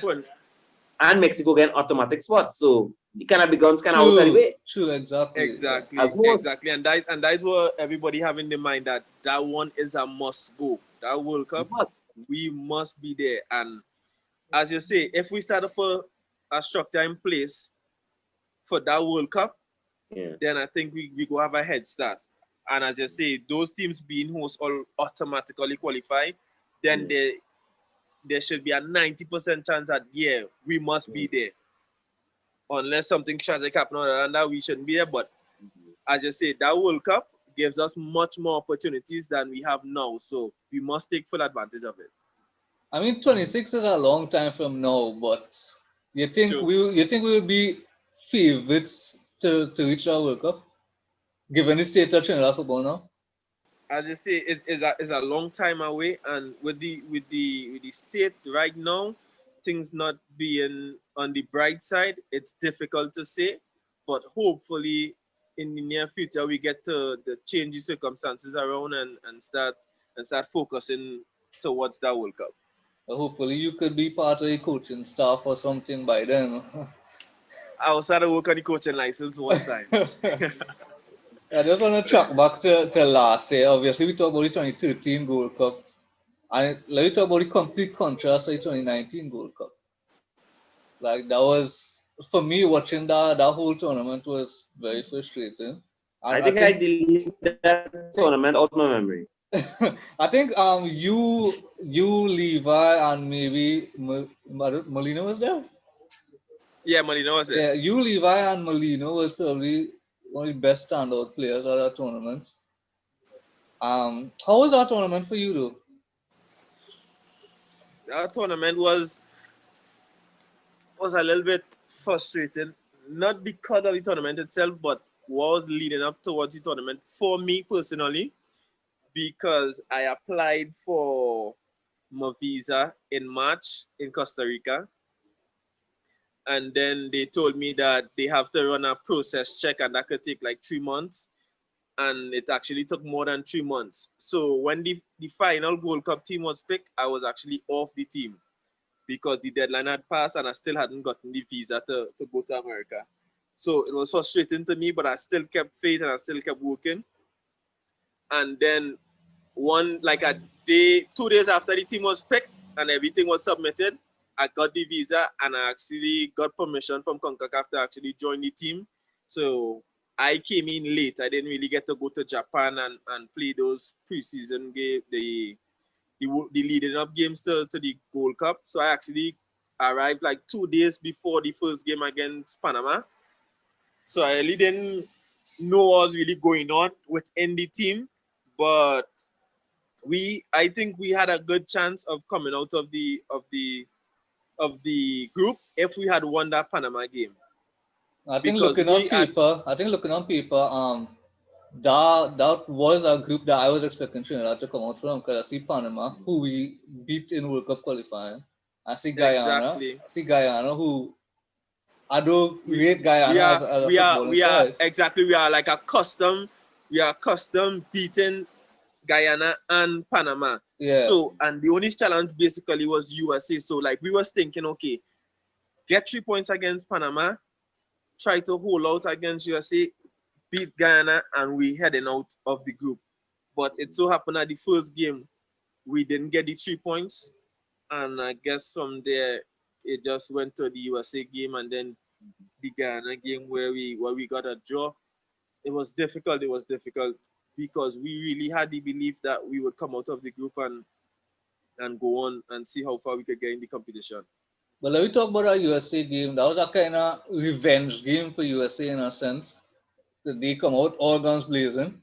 and Mexico get automatic spots. So it kind of becomes kind of outside the way. True, exactly. And that's what everybody have in their mind, that one is a must go. That World Cup, we must be there. And as you say, if we start up a structure in place for that World Cup, then I think we go have a head start. And as you say, those teams being hosts all automatically qualify, then there should be a 90% chance that we must be there. Unless something tragic happens and that we shouldn't be there. But as you say, that World Cup gives us much more opportunities than we have now. So we must take full advantage of it. I mean, 26 is a long time from now, but you think we will be favorites to reach our World Cup, given the state of Trinidad football now? As you say, it's a long time away, and with the state right now, things not being on the bright side, it's difficult to say. But hopefully, in the near future, we get to change the circumstances around and start and start focusing towards that World Cup. Hopefully, you could be part of the coaching staff or something by then. I was started work on the coaching license one time. I just want to track back to last year. Obviously, we talked about the 2013 Gold Cup. And let me talk about the complete contrast to the 2019 Gold Cup. Like, that was, for me, watching that whole tournament was very frustrating. And I I think I think, deleted that tournament out my memory. I think you, Levi, and maybe Molina was there? Yeah, Molina was it. Yeah, you, Levi, and Molina was probably one of the best standout players at that tournament. How was that tournament for you, though? That tournament was a little bit frustrating, not because of the tournament itself, but was leading up towards the tournament for me personally, because I applied for my visa in March in Costa Rica, and then they told me that they have to run a process check, and that could take like 3 months, and it actually took more than 3 months. So when the final Gold Cup team was picked, I was actually off the team because the deadline had passed and I still hadn't gotten the visa to go to America. So it was frustrating to me, but I still kept faith and I still kept working. And then like a day, 2 days after the team was picked and everything was submitted, I got the visa and I actually got permission from CONCACAF to actually join the team. So I came in late. I didn't really get to go to Japan and play those preseason game, the leading up games to the Gold Cup. So I actually arrived like 2 days before the first game against Panama. So I really didn't know what was really going on within the team, but I think we had a good chance of coming out of the group if we had won that Panama game. I think Because looking on paper, that was a group that I was expecting Trinidad to come out from, because I see Panama, who we beat in World Cup qualifying. exactly. I see Guyana, who I do we rate Guyana we as, are as a we are footballing we are side. exactly we are like accustomed beating Guyana and Panama. Yeah, So and the only challenge basically was USA. So like we was thinking, okay, get 3 points against Panama, try to hold out against USA, beat Guyana, and we heading out of the group. But it so happened that the first game we didn't get the 3 points, and I guess from there it just went to the USA game and then the Guyana game where we got a draw. It was difficult. It was difficult because we really had the belief that we would come out of the group and go on and see how far we could get in the competition. but let me talk about our USA game. That was a kind of revenge game for USA in a sense. That they come out all guns blazing.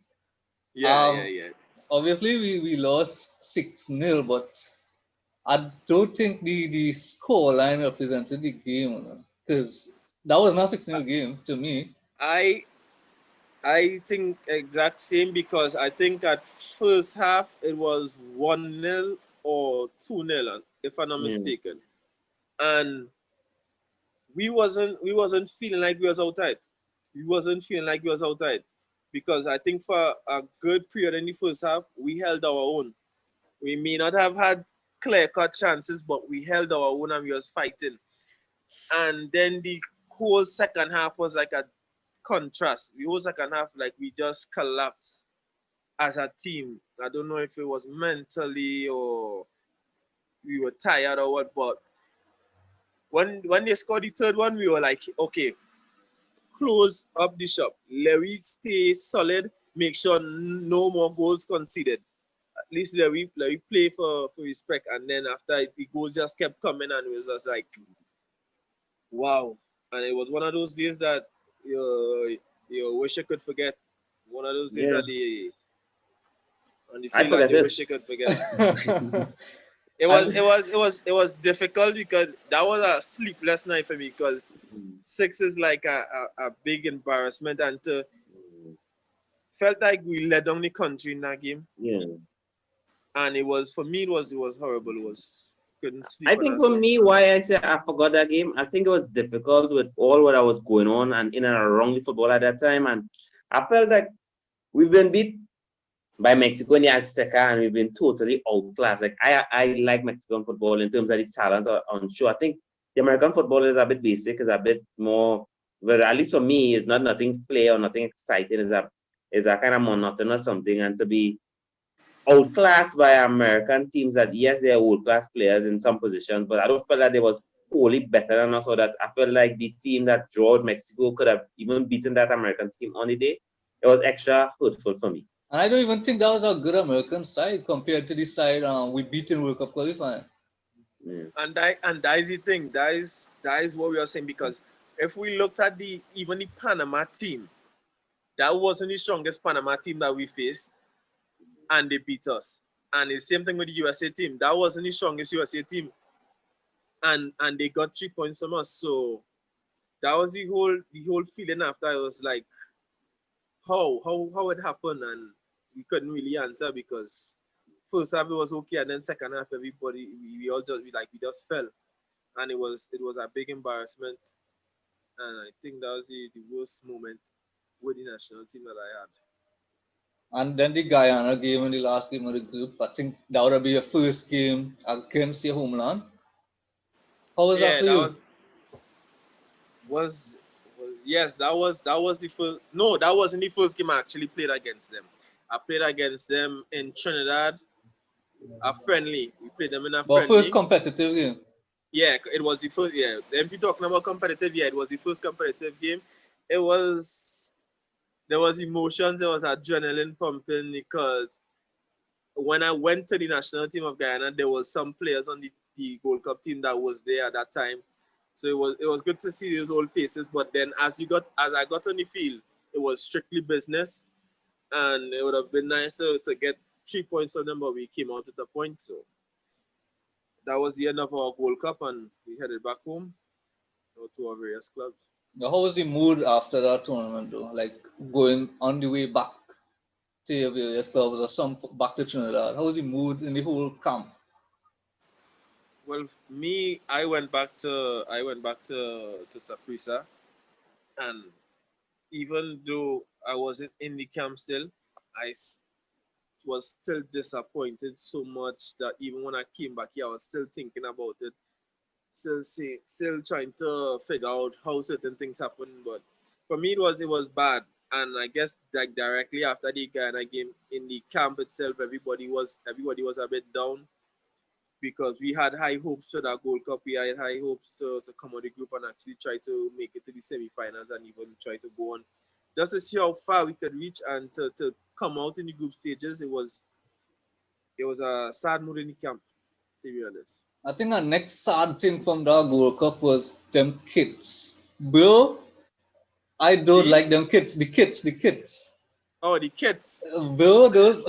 Yeah, yeah, Um, yeah. Obviously we lost 6-0, but I don't think the score line represented the game, because that was not 6-0 game to me. I I think exact same because I think at first half it was 1-0 or 2-0, if I'm not Yeah. mistaken. And we wasn't feeling like we was outside. We wasn't feeling like we was outside. Because I think for a good period in the first half, we held our own. We may not have had clear-cut chances, but we held our own and we was fighting. And then the whole second half was like a contrast. The whole second half, like we just collapsed as a team. I don't know if it was mentally or we were tired or what, but when they scored the third one, we were like, okay, close up the shop. Let we stay solid, make sure no more goals conceded. At least let we play for respect. And then after the goals just kept coming and it was just like, wow. And it was one of those days that you wish you could forget. One of those days Yeah. that they and you I feel that forget you it. wish you could forget. It was difficult because that was a sleepless night for me because 6 is like a big embarrassment and felt like we let down the country in that game. Yeah. And it was for me it was horrible. It was couldn't sleep I and think I for stuff. me, why I say I forgot that game, I think it was difficult with all what I was going on and in and around the football at that time. And I felt like we've been beat by Mexico in the Azteca, and we've been totally outclassed. Like I like Mexican football in terms of the talent on show. I think the American football is a bit basic, is a bit more. Well, at least for me, it's not nothing flair or nothing exciting. Is a kind of monotonous something, and to be outclassed by American teams that yes, they are world class players in some positions, but I don't feel that they was wholly better than us, or that I feel like the team that drawed Mexico could have even beaten that American team on the day. It was extra hurtful for me. And I don't even think that was a good American side compared to the side we beat in World Cup qualifying. Yeah. And that is the thing. That is what we are saying, because if we looked at even the Panama team, that wasn't the strongest Panama team that we faced, and they beat us. And the same thing with the USA team. That wasn't the strongest USA team, and they got 3 points from us. So that was the whole feeling after. It was like, how it happened, and we couldn't really answer, because first half it was okay, and then second half everybody we all just fell, and it was a big embarrassment, and I think that was the worst moment with the national team that I had. And then the Guyana game in the last game of the group. I think that would be your first game against your homeland. How was that Yeah, for that you? was yes, that was the first. No, that wasn't the first game I actually played against them. I played against them in Trinidad, a friendly. We played them in a But first friendly. competitive game. Yeah, it was the first. Yeah, if you're talking about competitive, yeah, it was the first competitive game. It was There was emotions, there was adrenaline pumping, because when I went to the national team of Guyana, there was some players on the Gold Cup team that was there at that time. So it was good to see those old faces. But then as I got on the field, it was strictly business, and it would have been nicer to get 3 points on them, but we came out with a point. So that was the end of our Gold Cup, and we headed back home to our various clubs. Now, how was the mood after that tournament though? Like going on the way back to your various clubs or some back to Trinidad. How was the mood in the whole camp? Well, me, I went back to Saprissa, and even though I wasn't in the camp still, was still disappointed so much that even when I came back here, I was still thinking about it, still trying to figure out how certain things happen. But for me, it was bad, and I guess like directly after the Ghana game in the camp itself, everybody was a bit down, because we had high hopes for that Gold Cup. We had high hopes to come out the group and actually try to make it to the semi-finals, and even try to go on, just to see how far we could reach, and to come out in the group stages. It was a sad mood in the camp, to be honest. I think the next sad thing from that World Cup was them kids. Bro, I don't The like them kids. The kids, the kids. the kids. Bro, those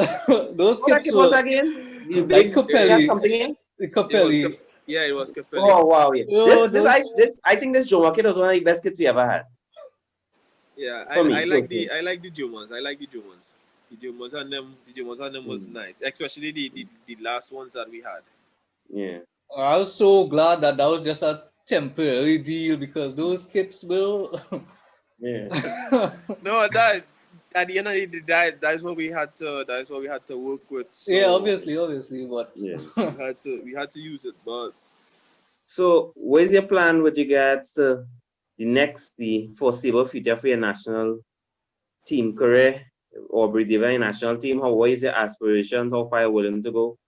those What that kids kid was were again? You like big got Capelli. something in? The It was Capelli. yeah, it was Capelli. Oh wow, yeah. Oh, those I think this Jomo kid was one of the best kids we ever had. Yeah, For I me, like personally. the Jumans. I like the Jumans. The Jumans on them was Mm. nice, especially the last ones that we had. Yeah. I was so glad that that was just a temporary deal because those kids, bro. Yeah. No, that at the end of the day, that is what we had to work with. Yeah, So obviously, but Yeah. we had to use it. But So what is your plan with regards to the foreseeable future for your national team career? Aubrey David national team, what is your aspirations? How far are you willing to go?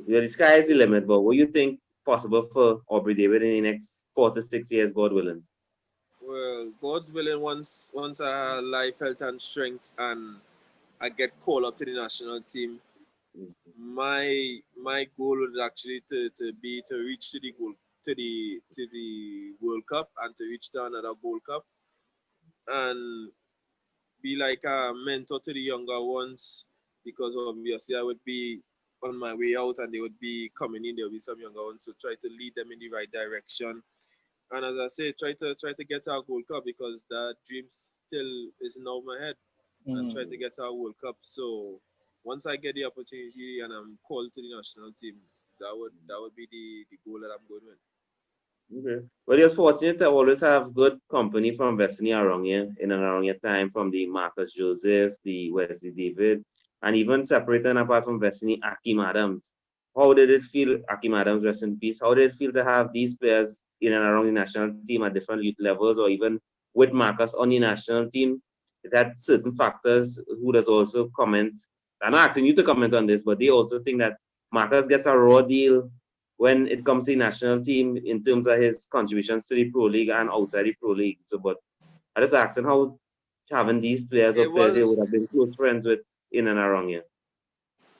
Yeah, the sky is the limit, but what do you think possible for Aubrey David in the next 4 to 6 years, God willing? well, God's willing, once I have life, health, and strength, and I get called up to the national team, my goal would actually to be to reach to the World Cup, and to reach to another Gold Cup, and be like a mentor to the younger ones, because obviously I would be on my way out, and they would be coming in. There will be some younger ones, so try to lead them in the right direction. And as I say, try to get our Gold Cup, because that dream still is in over my head, and try to mm, get our World Cup. So once I get the opportunity and I'm called to the national team, that would be the goal that I'm going with. Okay. Well, you're fortunate to always have good company from Western around here, in and around your time, from the Marcus Joseph, the Wesley David, and even separating apart from Destiny, Akim Adams. How did it feel, Akim Adams, rest in peace? How did it feel to have these players in and around the national team at different youth levels, or even with Marcus on the national team? That certain factors who does also comment. I'm not asking you to comment on this, but they also think that Marcus gets a raw deal when it comes to the national team in terms of his contributions to the Pro League and outside the Pro League. So, but I just asking how having these players or It players they was would have been close friends with in and around here.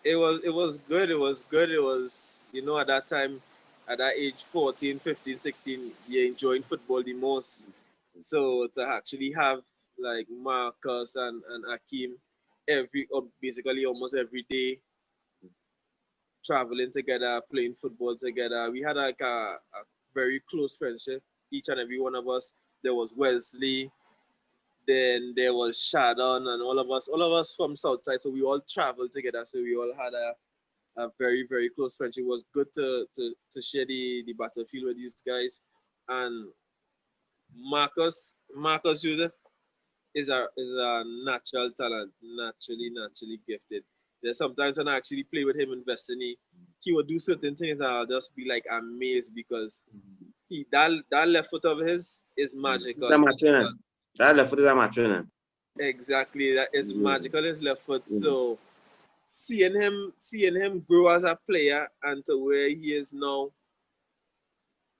it was good. It was good. It was, at that time, at that age, 14, 15, 16, you're enjoying football the most. So to actually have like Marcus and Akeem basically almost every day traveling together, playing football together. We had like a very close friendship, each and every one of us. There was Wesley, then there was Shadon, and all of us from Southside. So we all traveled together. So we all had a very, very close friendship. It was good to share the battlefield with these guys. And Marcus Joseph is a natural talent, naturally gifted. There's sometimes when I actually play with him in Destiny, he would do certain things and I'll just be like amazed because that left foot of his is magical. That left foot is a match. Exactly, that is magical. His left foot. Mm. So seeing him grow as a player and to where he is now,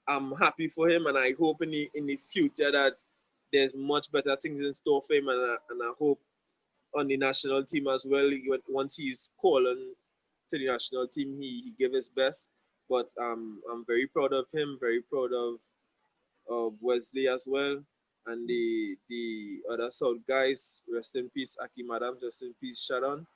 I'm happy for him, and I hope in the future that there's much better things in store for him, and I hope on the national team as well. Once he's called on to the national team, he gave his best. But I'm very proud of him, very proud of Wesley as well, and the other South guys. Rest in peace, Akim Adams. Rest in peace, Sharon.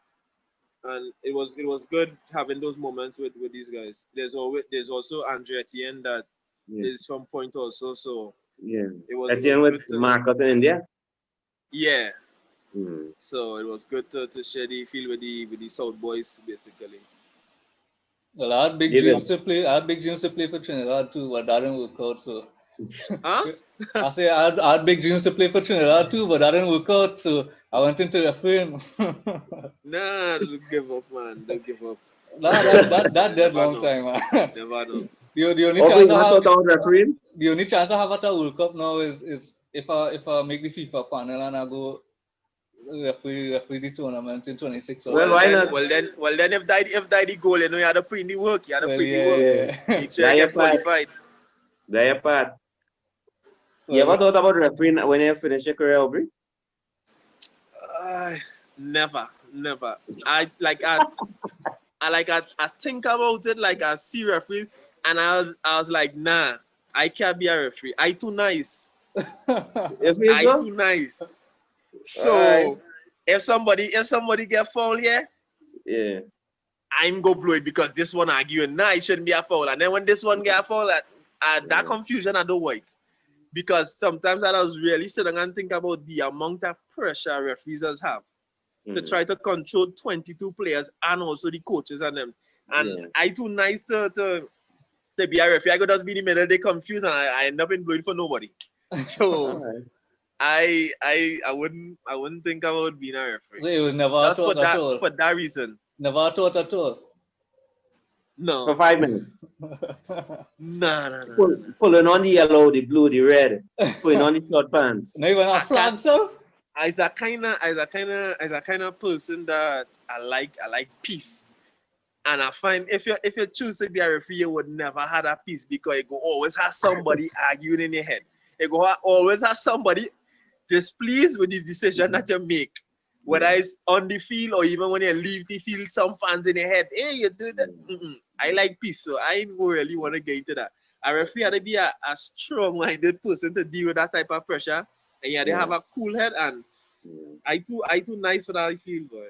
And it was good having those moments with these guys. There's also Andre Etienne that is from Point also. So Yeah. it was Etienne with good Marcus in India. yeah. Mm. So it was good to share the field with the South boys basically. Well, I had big David. dreams to play. I had big dreams to play for Trinidad too, but that didn't work out. So Huh? I say I had big dreams to play for Trinidad too, but that didn't work out. So I went into refereeing. Nah, don't give up, man. Don't give up. Nah, that dead Never long know. time, man. Never know. The only Aubrey, chance I what have, thought about refereeing? the only chance I have at a World Cup now is if I make the FIFA panel and I go referee the tournament in 26 or Well, Well why something. then, not? well then, well then, if die the goal, you had to put in the work. You had to Well, put in the yeah, work. yeah. Make sure you There get your part. qualified. There your part. You ever Well, thought about refereeing when you finish your career, Aubrey? Never. I think about it like I see referees, and I was like, nah, I can't be a referee. I too nice. You feel I so? too nice. Alright. So if somebody get foul here, Yeah. I'm go blow it because this one arguing, nah, it shouldn't be a foul. And then when this one get a foul, that confusion I don't wait. Because sometimes I was really sitting and think about the amount of pressure referees have to try to control 22 players and also the coaches and them. And I too nice to be a referee. I could just be in the middle, they confused, and I end up in blowing for nobody. So Alright. I wouldn't think about being a referee. so it was never a Just thought at all. for that reason. Never a thought at all. No. For 5 minutes. No. Pulling on the yellow, the blue, the red, putting on the short pants. Not even a flag, sir. As a kind of person that I like peace. And I find if you choose to be a referee, you would never have a peace because you go always have somebody arguing in your head. You go always have somebody displeased with the decision that you make. Whether it's on the field or even when you leave the field, some fans in your head, hey, you do that. I like peace, so I ain't really want to get into that. A referee had to be a strong-minded person to deal with that type of pressure, and you had to have a cool head. And I too nice for that I feel, boy.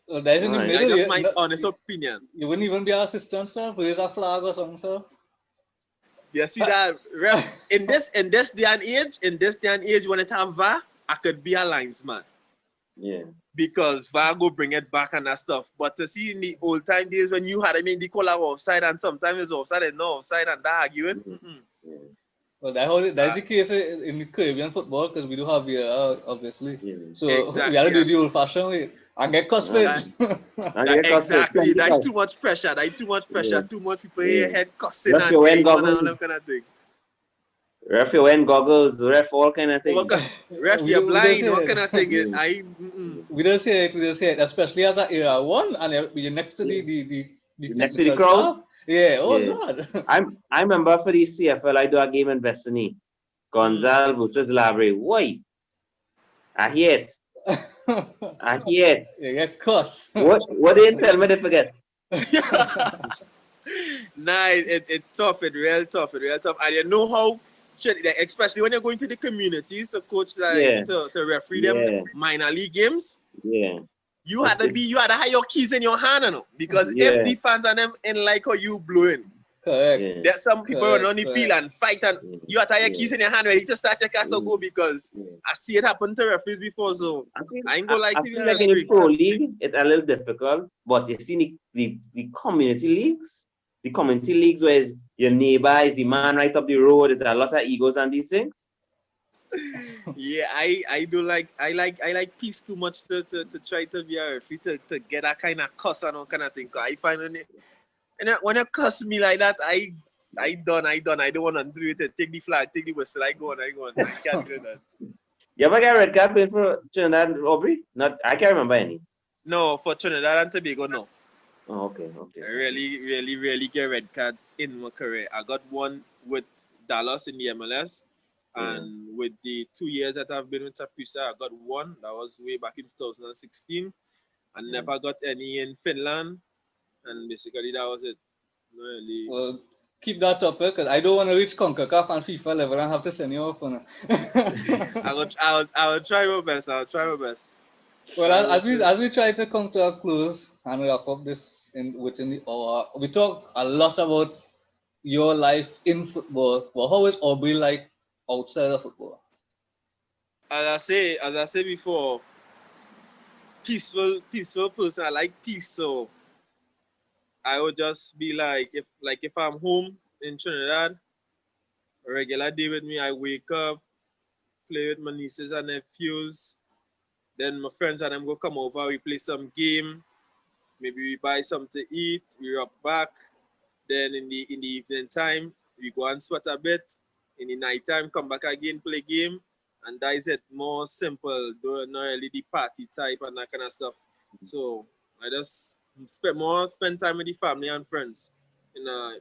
Well, there's in the Alright. middle. That's just my honest opinion. You wouldn't even be an assistant, sir. Raise a flag or something, sir. You see that, ref? In this day and age, when it have VAR, I could be a linesman. Yeah. Because VAR go bring it back and that stuff. But to see in the old time days when you had, the call out offside and sometimes it's offside and no offside and that arguing. Well, that's the case in the Caribbean football because we do have VAR, obviously. Yeah. So we Exactly. had to do the old-fashioned way. I get cussed with. Exactly. That's too much pressure. That's too much pressure. Yeah. Too much people in your head cussing Ref, and you wearing going on and all goggles. that kind of thing. Ref, you wearing goggles. Ref, all kind of things. Ref, We you're don't say blind. What it. kind of thing? Yeah. We don't say it. We don't say it. Especially as a era one, and you're next to Yeah. the Next to the technical crowd. staff. Yeah. Oh Yeah. God. I remember for the CFL, I do a game in Destiny. Gonzal versus Labre. Why? I hear it. I hear it. You get cussed. What they tell me they forget? Nah, it's tough. It's real tough. It's real tough. And you know how, especially when you're going to the communities to coach, Yeah. to referee them Yeah. minor league games. Yeah. You had to have your keys in your hand, you know, because Yeah. if the fans and them ain't like how you blowing, Correct. Yeah. there's some people Correct, run on the field and fight, and Yeah. you have to have your Yeah. keys in your hand ready to start your car to go, because Yeah. I see it happen to referees before, so I ain't gonna lie I to feel you. like in the pro league, it's a little difficult, but you see the community leagues where your neighbor is the man right up the road, there's a lot of egos and these things. Yeah, I like peace too much to try to be a referee to get that kind of cuss and all kind of thing. 'Cause I find when you cuss me like that, I done. I don't want to do it. Take the flag, take the whistle. I go on. I can't do that. You ever get a red card playing for Trinidad, Aubrey? Not, I can't remember any. No, for Trinidad and Tobago, no. Oh, okay. I really get red cards in my career. I got one with Dallas in the MLS, and with the 2 years that I've been with Saprissa, I got one. That was way back in 2016. I never got any in Finland, and basically that was it. Not really. Well, keep that up, because I don't want to reach CONCACAF and FIFA level and have to send you off on I'll try my best. I'll try my best. Well, as we try to come to a close and wrap up this within the hour, we talk a lot about your life in football. But how is Aubrey like outside of football? As I say before, peaceful person. I like peace, so I would just be if I'm home in Trinidad, a regular day with me, I wake up, play with my nieces and nephews. Then my friends and them go come over, we play some game. Maybe we buy something to eat, we rock back. Then in the evening time, we go and sweat a bit. In the night time, come back again, play game. And that is it. More simple, though not really the party type and that kind of stuff. So I just spend time with the family and friends in a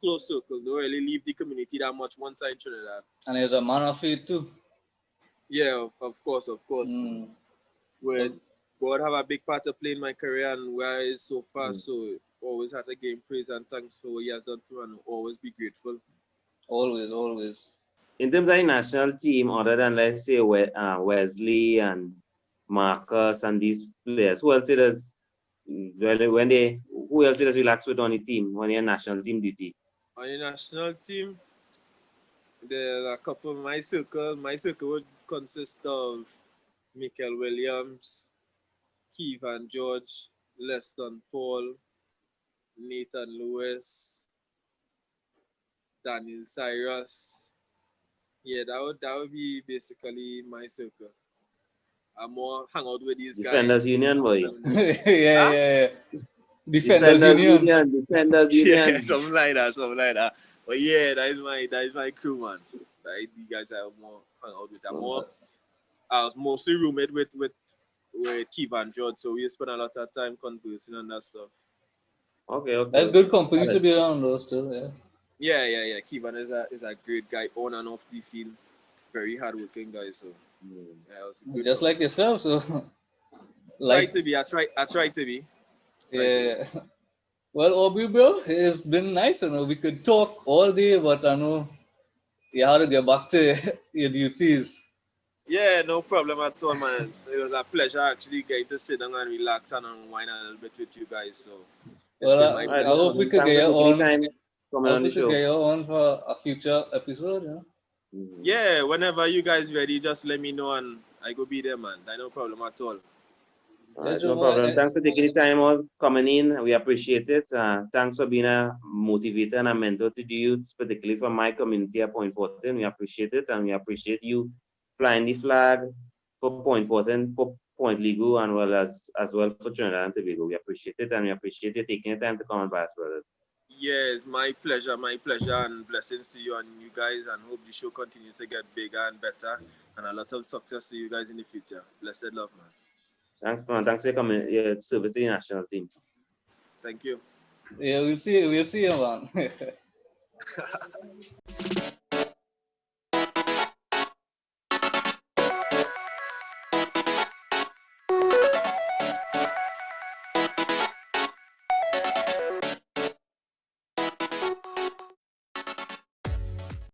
close circle. Don't really leave the community that much once I in Trinidad. And he's a man of faith too. Yeah, of course. Mm. Where God have a big part to play in my career and where I is so far. So always have to give praise and thanks for what he has done for and always be grateful. Always. In terms of the national team, other than let's say Wesley and Marcus and these players, who else does relax with on the team when you're national team duty? On the national team, there are a couple of my circle. My circle would consist of Michael Williams, Keevan George, Leston Paul, Nathan Lewis, Daniel Cyrus. Yeah, that would be basically my circle. I'm more hang out with these Defenders guys. Union, boy. yeah. Defenders Union. Defenders Yeah, Union. something like that. But yeah, that is my crew, man. That the guys I more hang out with. I was mostly roommate with Keevan George, so we spend a lot of time conversing and that stuff. Okay. That's good company to be around though still, yeah. Yeah. Keevan is a great guy on and off the field. Very hardworking guy. So yeah, it was a good Just like yourself, so I try to be. Yeah. Well, Aubrey, bro, it's been nice. We could talk all day, but I know you have to get back to your duties. Yeah, no problem at all, man. It was a pleasure actually getting to sit down and relax and unwind a little bit with you guys. So it's Well, been my I pleasure. hope we could Thanks get for you taking the on. time coming I on hope we the could show. get you on for a future episode. Yeah. Yeah, whenever you guys ready, just let me know and I go be there, man. That's no problem at all. All Yeah, right, no Jomo, problem. Thanks for taking the time out coming in. We appreciate it. Thanks for being a motivator and a mentor to the youth, particularly from my community at Point Fortin. We appreciate it, and we appreciate you flying the flag for Point Fortin, for Point League and as well for Trinidad and Tobago. We appreciate it, and we appreciate you taking the time to come on by us, brother. Yes, my pleasure, and blessings to you and you guys, and hope the show continues to get bigger and better, and a lot of success to you guys in the future. Blessed love, man. Thanks, man. Thanks for coming. Yeah, service to the national team. Thank you. Yeah, we'll see you, man.